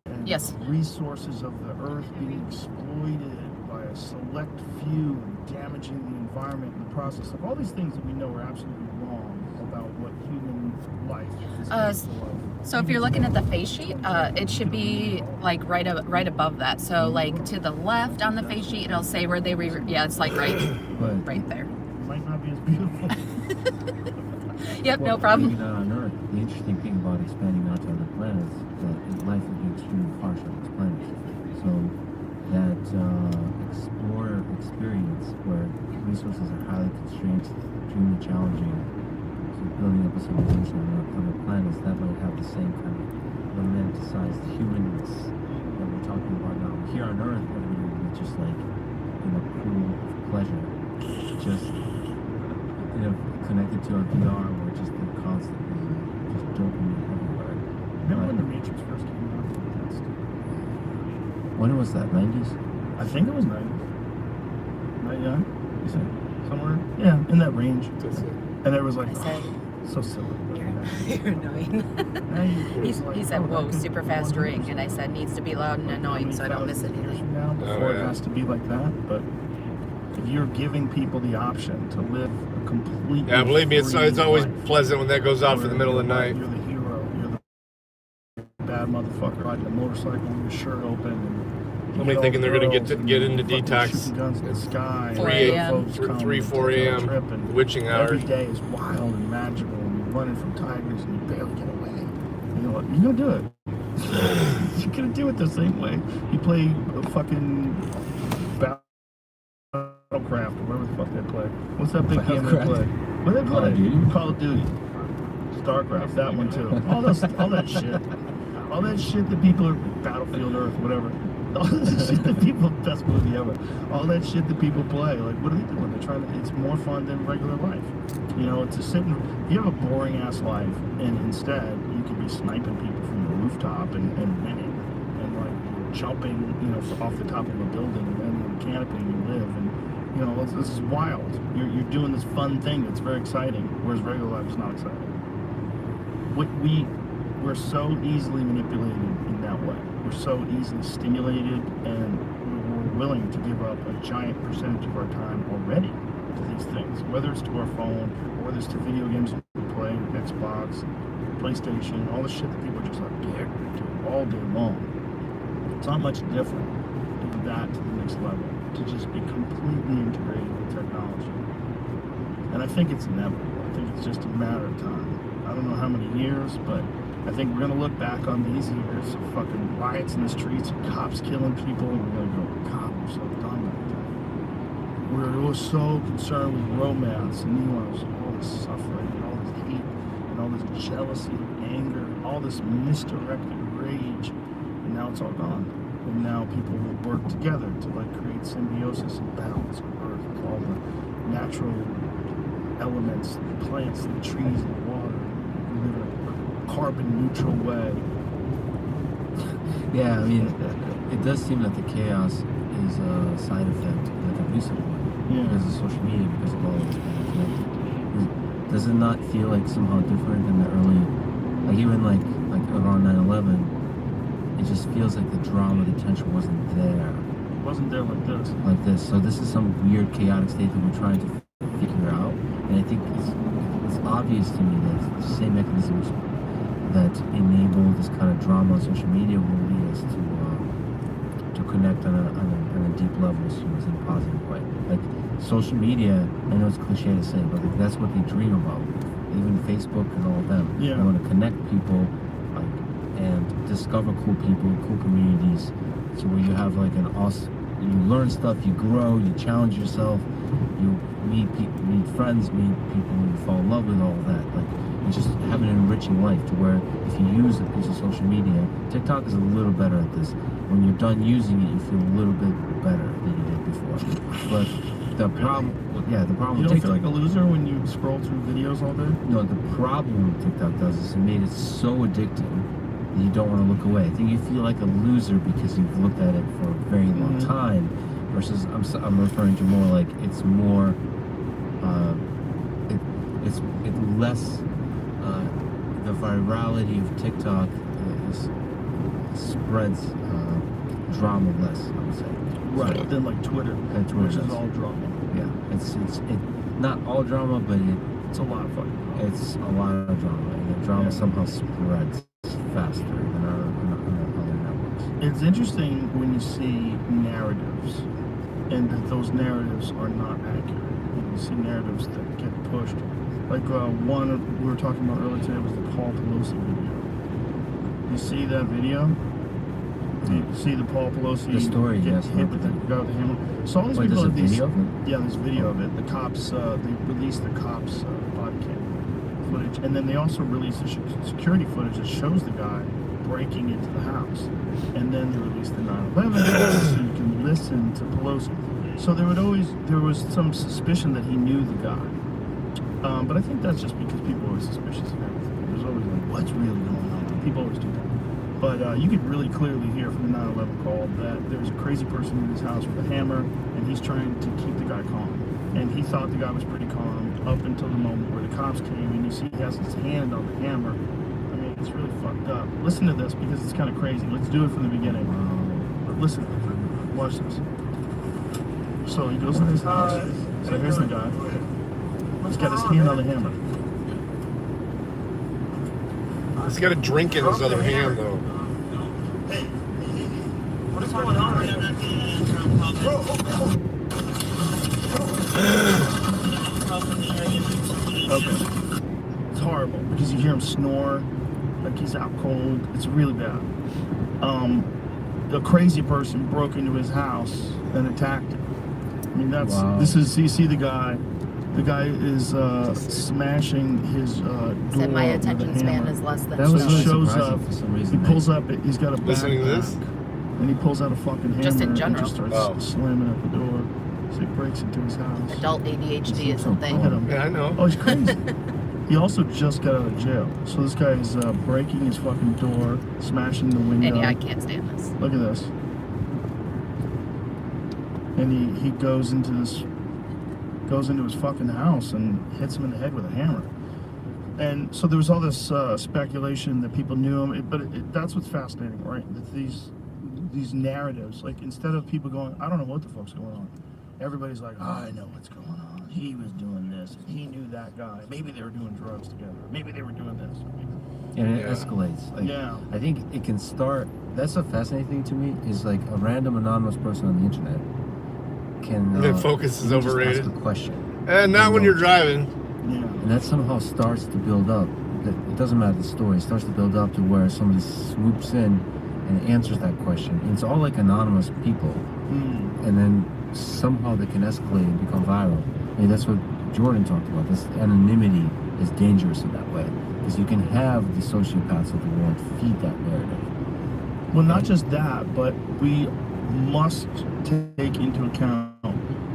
and Yes. resources of the earth being exploited by a select few and damaging the environment in the process of all these things that we know are absolutely wrong about what human life is capable of. So if you're looking at the face sheet, it should be like right above that. So like to the left on the face sheet, it'll say where they yeah, it's like right there. It might not be as beautiful. Yep, no problem. Maybe not on Earth. The interesting thing about expanding out to other planets is that life would be extremely harsh on these planets. So that explorer experience where resources are highly constrained, extremely challenging, so building up a civilization on other planets, that might have the same kind of romanticized humanness that we're talking about now. Here on Earth, everybody would be just like in a pool of pleasure, just connected to our VR, where just they're constantly just dopamine everywhere. Remember when the Matrix first came out? When was that? 90s? I think it was 90s. 99? You said somewhere? Yeah, in that range. And it was like, I said, so silly. you're annoying. He said, whoa, super fast ring. And I said, needs to be loud and annoying so I don't miss anything. Now before it has to be like that, but if you're giving people the option to live a completely Yeah, believe me, it's always life, pleasant when that goes off in the middle of the night. You're the hero. You're the bad motherfucker riding a motorcycle with your shirt open. And Somebody thinking they're going to get into fucking detox. shooting guns in the sky. 4 and a.m. folks coming 3, and 4 taking a a.m. trip, and witching hour. every day is wild and magical, and you're running from tigers and you barely get away. You know what? You're gonna do it. You're gonna do it the same way. You play a fucking Battlecraft or whatever the fuck they play. What's that big game they play? What do they play? Call of Duty. StarCraft, that one too. All that shit. All that shit that people are Battlefield Earth, whatever. All that shit that people, best movie ever. All that shit that people play. Like, what are they doing? They're trying to, it's more fun than regular life. You know, it's a sitting, if you have a boring ass life and instead you could be sniping people from the rooftop and winning and like jumping, you know, off the top of a building and landing on the canopy and you live and, you know, this is wild. You're doing this fun thing that's very exciting, whereas regular life is not exciting. We're so easily manipulated in that way. We're so easily stimulated, and we're willing to give up a giant percentage of our time already to these things, whether it's to our phone, or whether it's to video games we play, Xbox, PlayStation, all the shit that people just like get to all day long. It's not much different to do that to the next level, to just be completely integrated with technology. And I think it's inevitable. I think it's just a matter of time. I don't know how many years, but I think we're going to look back on these years of fucking riots in the streets and cops killing people, and we're going to go, God, we're so done with that. We're so concerned with romance and all this suffering and all this hate and all this jealousy and anger, all this misdirected rage, and now it's all gone. And now people will work together to like create symbiosis and balance on Earth with all the natural elements, the plants, the trees, and the water. We live in a carbon neutral way. Yeah, I mean, it does seem that the chaos is a side effect, like a recent one, because of social media, because of all of this being connected. Does it not feel like somehow different than the early, like even like around 9/11? It just feels like the drama, the tension wasn't there. It wasn't there like this. Like this. So this is some weird, chaotic state that we're trying to figure out, and I think it's obvious to me that the same mechanisms that enable this kind of drama on social media will lead us to connect on a deep level as humans in a positive way. Like social media, I know it's cliche to say, but like that's what they dream about. Even Facebook and all of them. Yeah. They want to connect people, like, and discover cool people, cool communities. So where you have like you learn stuff, you grow, you challenge yourself, you meet people, meet friends, meet people, and fall in love with all of that. Like, and just have an enriching life to where if you use a piece of social media, TikTok is a little better at this. When you're done using it, you feel a little bit better than you did before. But the problem, the problem You with don't TikTok. feel like a loser when you scroll through videos all day? No, the problem with TikTok does is it made it so addicting that you don't want to look away. I think you feel like a loser because you've looked at it for a very long time. Versus, I'm referring to more like it's more, it's less. The virality of TikTok spreads drama less, I would say. Right, then like Twitter, which is all drama. Yeah, it's not all drama, but It's a lot of fucking drama. it's a lot of drama, and the drama somehow spreads faster than our other networks. It's interesting when you see narratives, and that those narratives are not accurate. You see narratives that get pushed. Like one we were talking about earlier today was the Paul Pelosi video. You see that video? You see the Paul Pelosi The story, get yes, hit with the guy with the hammer. So all these Wait, people there's a have these. video of it? Yeah, there's video of it. The cops, they released the cops' body cam footage, and then they also released the security footage that shows the guy breaking into the house, and then they released the 9/11 video so you can listen to Pelosi. So there was some suspicion that he knew the guy, but I think that's just because people are always suspicious of everything. There's always like, what's really going on? People always do that. But you could really clearly hear from the 9/11 call that there's a crazy person in his house with a hammer, and he's trying to keep the guy calm. And he thought the guy was pretty calm up until the moment where the cops came, and you see he has his hand on the hammer. I mean, it's really fucked up. Listen to this because it's kind of crazy. Let's do it from the beginning. Listen, watch this. So he goes in his house. So here's the guy. He's got his hand on the hammer. He's got a drink in his other hand, though. What's going on right now? Okay. It's horrible because you hear him snore, like he's out cold. It's really bad. A crazy person broke into his house and attacked him. I mean, you see the guy. The guy is smashing his door. Said my with a attention span hammer. is less than That was So so. he shows surprising up. for some reason. He pulls up. He's got a backpack. Listening to this? And he pulls out a fucking hammer Just in and general. just starts Oh. slamming at the door. So he breaks into his house. Adult ADHD is a Look at thing. him. Yeah, I know. Oh, he's crazy. He also just got out of jail. So this guy is breaking his fucking door, smashing the window. And yeah, I can't stand this. Look at this. And he goes into his fucking house and hits him in the head with a hammer. And so there was all this speculation that people knew him, that's what's fascinating, right? That these narratives, like instead of people going, I don't know what the fuck's going on, everybody's like, oh, I know what's going on. He was doing this, and he knew that guy. Maybe they were doing drugs together. Maybe they were doing this. And it Yeah. escalates. Like, Yeah. I think it can start. That's a fascinating thing to me. Is like a random anonymous person on the internet can. And focus is you can just overrated. Ask a question, And not when you're driving. Yeah. and that somehow starts to build up. It doesn't matter the story. It starts to build up to where somebody swoops in and answers that question. And it's all like anonymous people, and then somehow they can escalate and become viral. I mean, that's what Jordan talked about. This anonymity is dangerous in that way because you can have the sociopaths of the world feed that narrative. Well, not just that, but we must take into account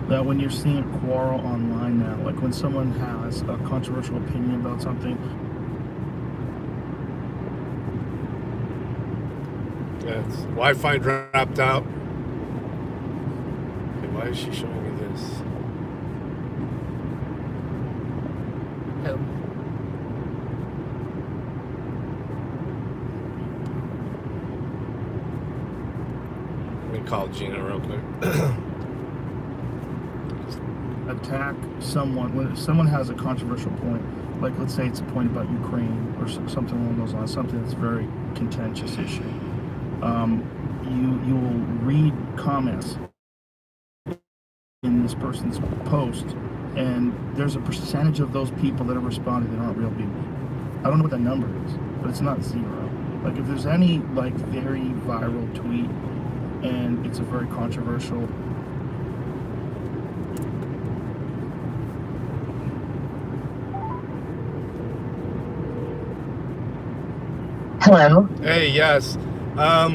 that when you're seeing a quarrel online now, like when someone has a controversial opinion about something, Yeah, it's Wi-Fi dropped out. Okay, why is she showing me this? Who? Let me call Gina real quick. attack someone, when someone has a controversial point, like let's say it's a point about Ukraine or something along those lines, something that's a very contentious issue, you will read comments in this person's post, and there's a percentage of those people that are responding that aren't real people. I don't know what that number is, but it's not zero. Like if there's any like very viral tweet and it's a very controversial Hello. Hey, yes. I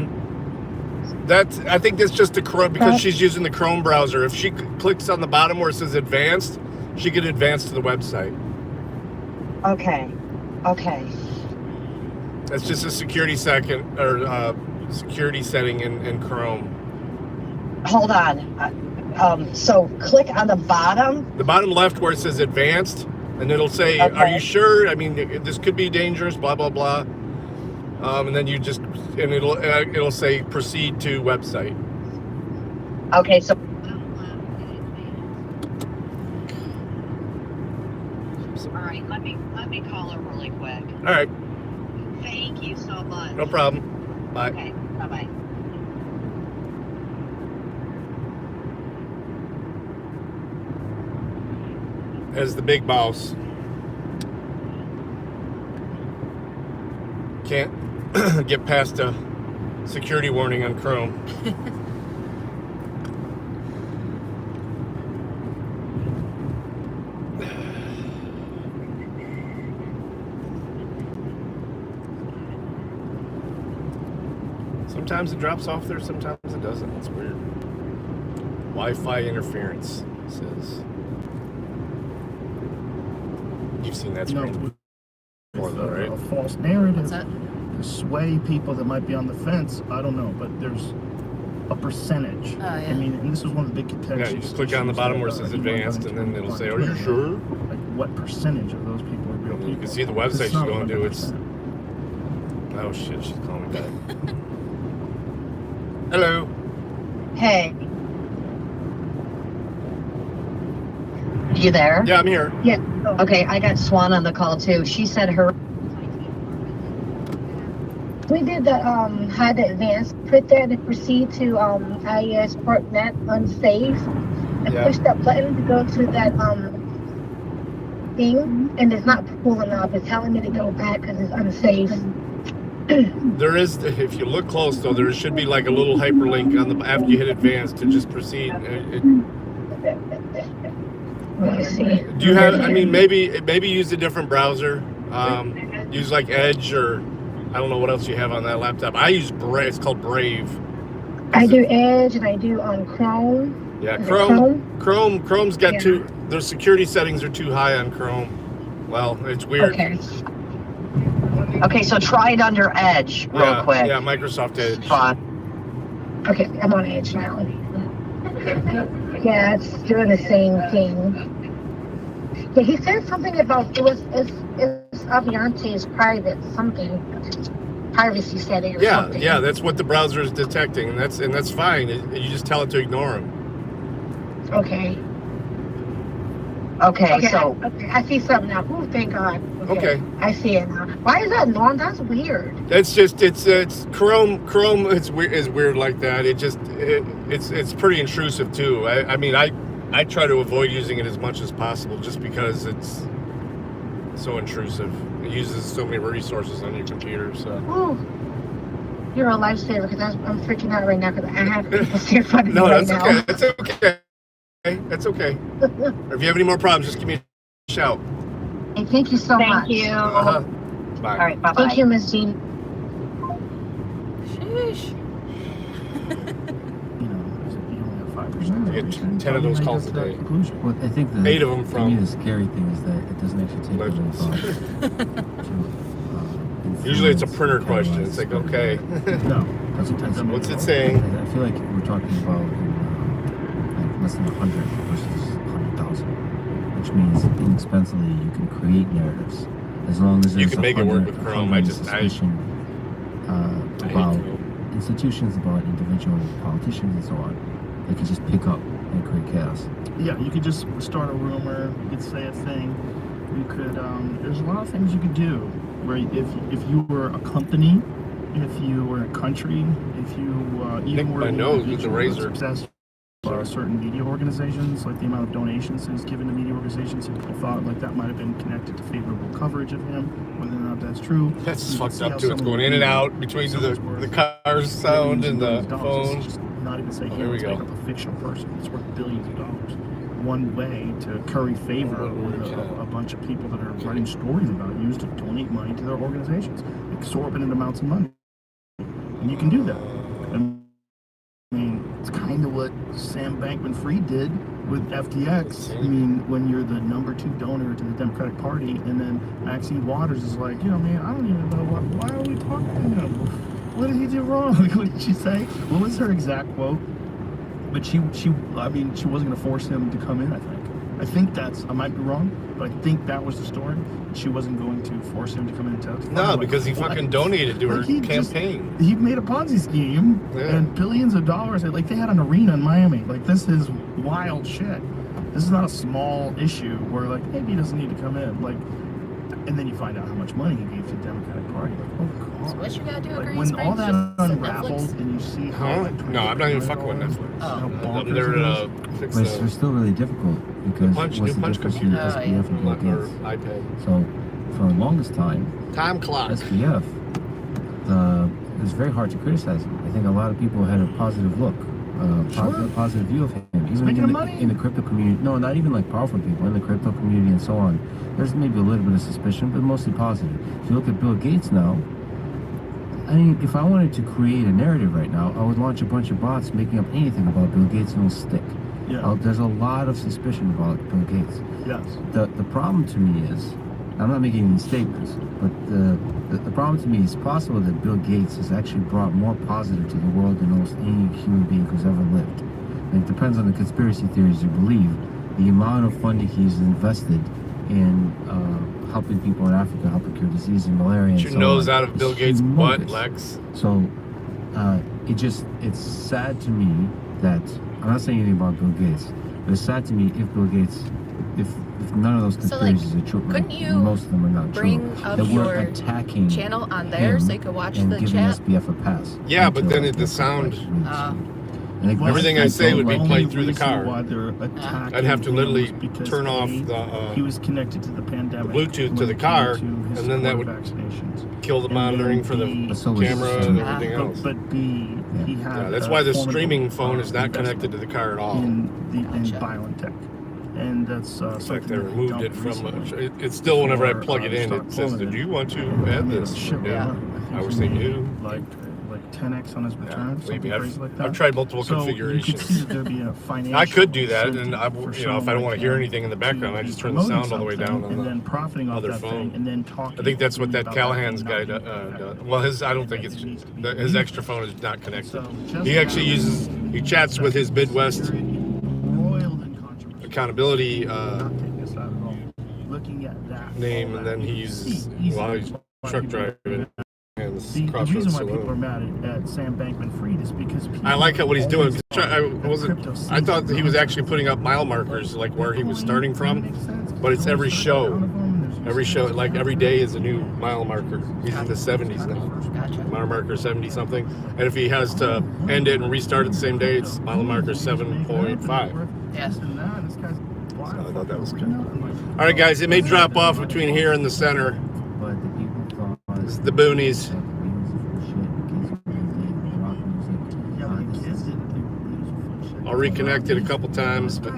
think that's just the Chrome, because she's using the Chrome browser. If she clicks on the bottom where it says advanced, she could advance to the website. Okay. That's just a security setting in Chrome. Hold on. So click on the bottom. The bottom left where it says advanced, and it'll say, "Are you sure? I mean, this could be dangerous." Blah blah blah. And then it'll say proceed to website. Okay, so All right, let me call her really quick. All right, Thank you so much. no problem. Bye. Okay, bye-bye. As the big boss. Can't get past a security warning on Chrome. Sometimes it drops off there, sometimes it doesn't. It's weird. Wi-Fi interference, it says. You've seen that screen before, though, right? A false narrative What's that? to sway people that might be on the fence. I don't know, but there's a percentage. Oh, yeah. I mean, and this is one of the big contentious. Yeah, you just click on the bottom where it says advanced, and then it'll say, "Are you sure?" Like, what percentage of those people are real people? You can see the website she's going to. It's oh shit, she's calling me back. Hello. hey. You there? Yeah, I'm here. Yeah. Okay, I got Swan on the call too. She said her. We did the hide the advance, put there to proceed to IES Portnet unsafe, and Yeah. push that button to go to that thing, and it's not pulling up. It's telling me to go back because it's unsafe. There is, if you look close though, there should be like a little hyperlink on the after you hit advanced to just proceed. Let me see. Do you have? I mean, maybe use a different browser. Use like Edge or I don't know what else you have on that laptop. I use Brave. It's called Brave. I do Edge and I do Chrome. Yeah, Is it Chrome's got Yeah. too. Their security settings are too high on Chrome. Well, it's weird. Okay, so try it under Edge real quick. Yeah, Microsoft Edge. Fun. Okay, I'm on Edge now. Yeah, it's doing the same thing. Yeah, he said something about it's Aviante's private something, privacy setting or something. Yeah, that's what the browser is detecting, and that's fine. You just tell it to ignore them. Okay. Okay, so okay, I see something now. Oh, thank God. Okay. I see it now. Why is that norm? That's weird. It's just it's Chrome is weird like that. It's pretty intrusive too. I mean I try to avoid using it as much as possible just because it's so intrusive. It uses so many resources on your computer. So. Ooh, you're a lifesaver because I'm freaking out right now because I have people in front of me No, right that's now. okay. That's okay. That's okay. If you have any more problems, just give me a shout. Hey, thank you so much. thank you. Bye. All right, bye-bye. Thank you, Miss Jean. Sheesh. You only have 5%. I get 10 of those calls a day. Well, I think 8 of them for from me, the scary thing is that it doesn't actually take Legends. a lot to Usually it's a influence printer and question. analyze It's like, the okay. No. What's it saying? I feel like we're talking about like less than 100 versus 100,000, which means inexpensively you can create narratives as long as You there's can make it work with a Chrome. fundamental I suspicion hate about Chrome. institutions, about individual politicians, and so on. They can just pick up and create chaos. Yeah, you could just start a rumor. You could say a thing. You could. There's a lot of things you could do. Where if you were a company, if you were a country, if you even Nick were my an nose with the individual razor. successful, certain media organizations, like the amount of donations he's given to media organizations, and people thought like that might have been connected to favorable coverage of him. Whether or not that's true, That's you can fucked see up how too. It's someone going would in and do out between someone's the worth car's sound and the billions of dollars. phone. It's just not even say Oh, here, there we let's go. make up a fictional person. It's worth billions of dollars. one way to curry favor with a bunch of people that are writing stories about you is to donate money to their organizations, exorbitant amounts of money, and you can do that. I mean, it's kind of what Sam Bankman-Fried did with FTX. I mean, when you're the number 2 donor to the Democratic Party, and then Maxine Waters is like, man, I don't even know why are we talking to him? What did he do wrong? What did she say? What was her exact quote? But she wasn't going to force him to come in, I think I might be wrong, but I think that was the story. She wasn't going to force him to come in and testify. No, because he fucking donated to her campaign. He made a Ponzi scheme and billions of dollars. Like, they had an arena in Miami. Like, this is wild shit. This is not a small issue where, like, maybe he doesn't need to come in. Like, and then you find out how much money he gave to the Democratic Party. Like, oh, God. So what you gotta do, Like, Green when Springs? all that Just unravels Netflix? and you see how... Like, No, I'm not even fucking with Netflix. how bonkers I'm there it is. to fix But it's still really difficult because what's the difference between computer. SBF and Bill or Gates? iPad. So for the longest time, Time clock. SBF, it was very hard to criticize him. I think a lot of people had a positive look, positive view of him. Even in the crypto community. No, not even like powerful people in the crypto community and so on. There's maybe a little bit of suspicion, but mostly positive. If you look at Bill Gates now, I mean, if I wanted to create a narrative right now, I would launch a bunch of bots making up anything about Bill Gates and it'll stick. Yeah. There's a lot of suspicion about Bill Gates. Yes. The problem to me is, I'm not making any statements, but the problem to me is possible that Bill Gates has actually brought more positive to the world than almost any human being who's ever lived. And it depends on the conspiracy theories you believe. The amount of funding he's invested in helping people in Africa, helping cure disease and malaria. Get your nose out of Bill Gates' butt, Lex. So it's sad to me that, I'm not saying anything about Bill Gates, but it's sad to me if Bill Gates, if none of those conspiracies are true, couldn't you most of them are not bring true, up that we're your attacking channel on there so you could watch and the giving chat? SBF a pass. Yeah, but then until the sound... Everything I say would be played through the car. I'd have to literally turn off he was connected to the pandemic, Bluetooth to the car, and then that would kill the monitoring for the camera and everything else. But B, he had that's why the streaming phone is not connected to the car at all. In BioNTech. And that's in fact, they removed it from. It's still whenever I plug it in, it says, "Did you want to add this?" Yeah, I wish they knew. Like 10x on his return, something crazy like that. I've tried multiple configurations. You could see that there'd be a financial I could do that, and if I don't want to hear anything in the background, I just turn the sound all the way down on the other phone. And then talking. I think that's what that Callahan's guy does. Well, I don't think his extra phone is not connected. He actually he chats with his Midwest accountability name, and then he uses while he's truck driving. The reason why people are mad at Sam Bankman-Fried is because people I like what he's doing. I thought that he was actually putting up mile markers, like where he was starting from, but it's every show. Every show, like every day is a new mile marker. He's in the 70s now. Mile marker 70 something. And if he has to end it and restart it the same day, it's mile marker 7.5. Yes. So I thought that was good. All right, guys, it may drop off between here and the center. This is the boonies. I'll reconnect it a couple times, but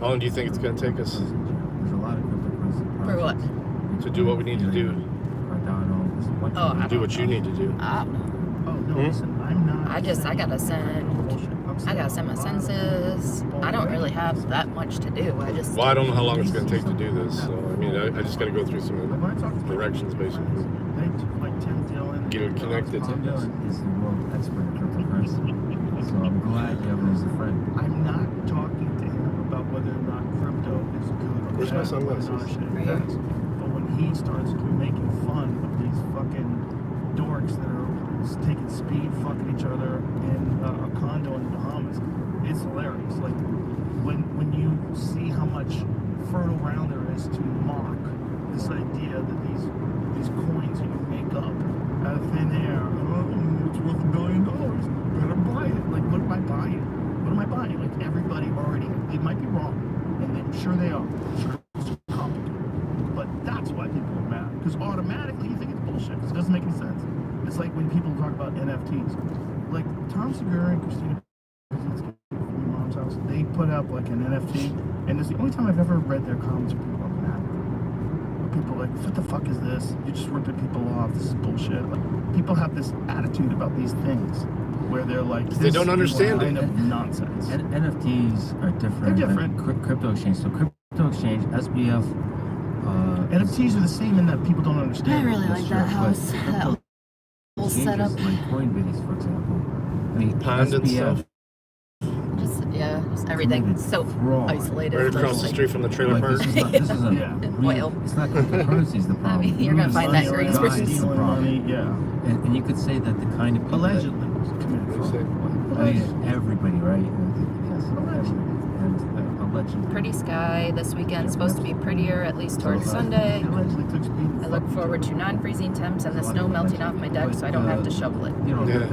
how long do you think it's going to take us For what? to do what we need to do? Do what you need to do. I gotta send my census. I don't really have that much to do. Well, I don't know how long it's going to take to do this. So, I mean, I just got to go through some directions, basically. Get it connected. He's the world expert in cryptocurrency. So I'm glad you have him as a friend. I'm not talking to him about whether or not crypto is good or Where's my sunglasses? Right here. But when he starts making fun of these fucking dorks that are taking speed, fucking each other in a condo in the Bahamas, it's hilarious. Like when you see how much fertile ground there is to mock this idea that these coins that you make up out of thin air, it's worth $1 billion. Better buy it. Like, what am I buying? What am I buying? Like, everybody already, they might be wrong, and I'm sure they are. Sure, it's complicated. But that's why people are mad. Because automatically you think it's bullshit. Because it doesn't make any sense. It's like when people talk about NFTs. Like, Tom Segura and Christina from your mom's house, they put up like an NFT, and it's the only time I've ever read their comments where people are mad. People are like, what the fuck is this? You're just ripping people off. This is bullshit. Like, people have this attitude about these things where they're like, They don't understand kind it. of nonsense. NFTs are different. They're different. Than crypto exchange. So crypto exchange, SBF. NFTs are the same in that people don't understand. I really like that house. But That whole setup. like Coinbase, for example. I mean, Pond and stuff. Just everything. It's so fraud. isolated. Right across the street from the trailer Like, park. this is a Yeah. Oil. It's not cryptocurrency's the problem. I mean, you're gonna find that in Money Greece around, versus stealing money, yeah. And you could say that the kind of people Allegedly committed What do you fraud. say? I mean, everybody, right? Yes, everybody. And allegedly. pretty sky this weekend. Supposed to be prettier, at least towards Sunday. Allegedly took speed. I look forward to non-freezing temps and the snow melting off my deck so I don't have to shovel it. You know, Yeah.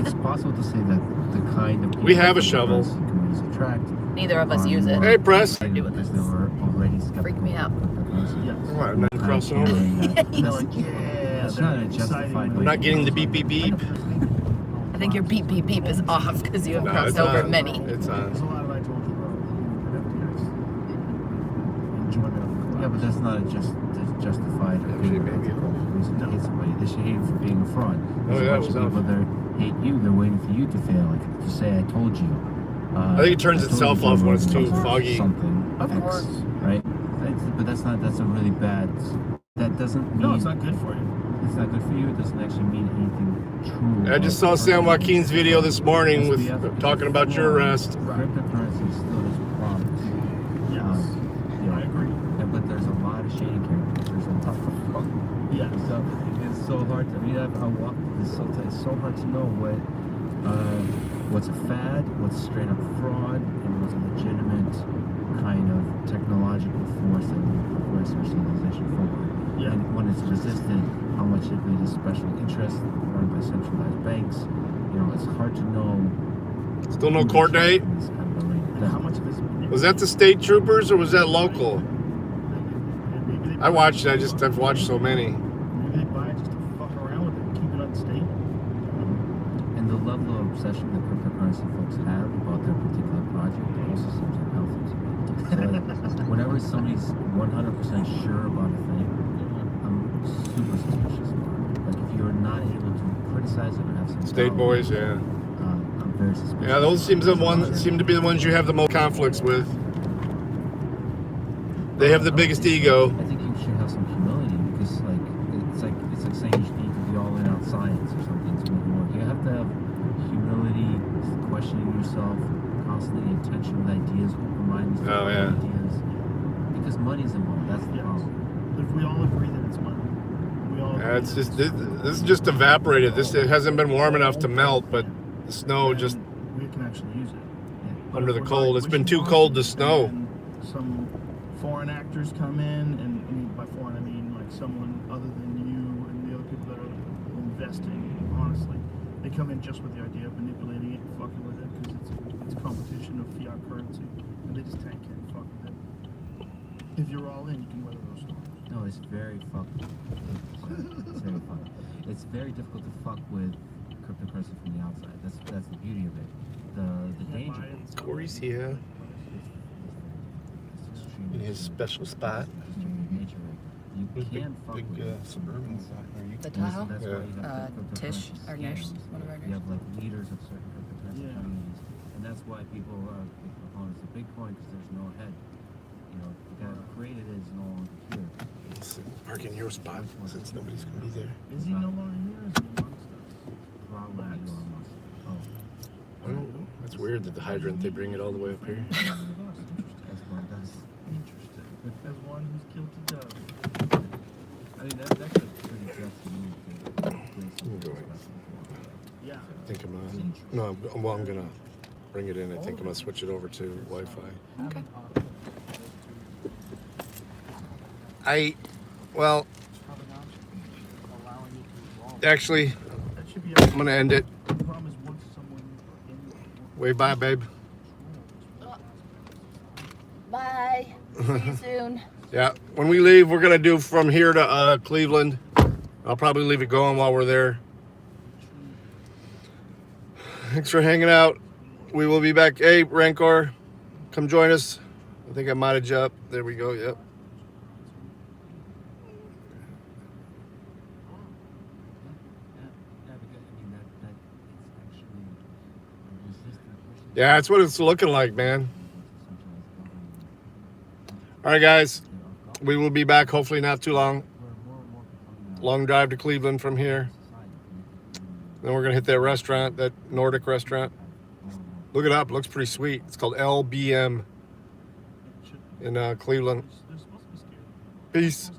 it's possible to say that the kind of people We have a that shovel. communities attract Neither of us use it. Hey, press. What do with because this? they were already skeptical. Freak me out. Yes. What, I'm not crossing over. They're like, yeah. It's not a they're justified exciting. I'm not getting the beep, beep, beep. I think your beep beep beep is off because you have No, crossed it's over on. many. It's There's a on. lot of I told you about enjoyment. Yeah, but that's not a justified Actually, maybe. reason to hate somebody. They should hate you for being a fraud. There's yeah, a bunch it was of people that hate you. They're waiting for you to fail. Like to say, "I told you." I think it turns I told itself you off when it's something, too foggy. Something. Of X, course. right? But that's a really bad. That doesn't mean. No, it's not good for you. It's not good for you. It doesn't actually mean anything true. I just saw San Joaquin's video this morning with talking about your arrest. Cryptocurrency still is a problem. Yes. You know, I agree. but there's a lot of shady characters on top of it. Yes. So it's so hard to. I mean, I walk. It's so hard to know what's a fad, what's straight up fraud, and what's a legitimate kind of technological force that will progress our civilization forward. Yeah. And when it's resisted, how much of it is special interest run by centralized banks? You know, it's hard to know. Still no court date? in this kind of arena. And how much of this? Was that the state troopers or was that local? Maybe they I watched it. I've watched so many. Maybe they buy it just to fuck around with it and keep it unstable. And the level of obsession that cryptocurrency folks have about their particular project also seems unhealthy to me. So whenever somebody's 100% sure about a thing, I'm super suspicious about it. Like if you're not able to criticize it or have some State doubt, boys, yeah. I'm very suspicious. Yeah, those seem to be the ones you have the most conflicts with. They have the biggest ego. I think you should have some humility because it's like saying you need to be all in on science or something to make it work. You have to have humility, questioning yourself, constantly in tension with ideas, open-minded Oh, yeah. ideas. Because money's involved. That's the Yes. problem. If we all agree that it's money, we all. Yeah, it's just this is just evaporated. It hasn't been warm enough to melt, but the snow just we can actually use it. under the If we're cold. like It's been too wishy-washy cold to snow. and some foreign actors come in, and I mean by foreign I mean like someone other than you and the other people that are investing. Honestly, they come in just with the idea of manipulating it and fucking with it because it's competition of fiat currency, and they just tank it and fuck with it. If you're all in, you can weather those storms. No, it's very fucking. It's very fun. It's very difficult to fuck with cryptocurrency from the outside. That's the beauty of it. The danger. Corey's here It's extremely in his special spot. You can fuck Big with it. suburban. The Tahoe? That's why you have Tish, cryptocurrency our nurse, scams. one of our You have nurses. like leaders of certain cryptocurrency Yeah. communities, and that's why people are big proponents of Bitcoin because there's no head. You know, the guy who created it is no longer here. Park in your spot since nobody's gonna be there. Is he no longer here? Is he amongst us? Probably Relax. Elon Musk. Oh, I don't know. It's weird that the hydrant they bring it all the way up here. that's one does. Interesting. As one who's killed to death. I mean, that's a pretty drastic move to place some Go ahead. perspective. Yeah. I think I'm gonna. No, well, I'm gonna bring it in. I think I'm gonna switch it over to Wi-Fi. Okay. Well, actually, That should be. I'm gonna end it. The problem is once someone Wave bye, babe. Bye. See you soon. Yeah, when we leave, we're gonna do from here to Cleveland. I'll probably leave it going while we're there. Thanks for hanging out. We will be back. Hey, Rancor, come join us. I think I modded you up. There we go. Yep. Yeah, that's what it's looking like, man. All right, guys. We will be back hopefully not too long. Long drive to Cleveland from here. Then we're going to hit that restaurant, that Nordic restaurant. Look it up. Looks pretty sweet. It's called LBM in Cleveland. Peace.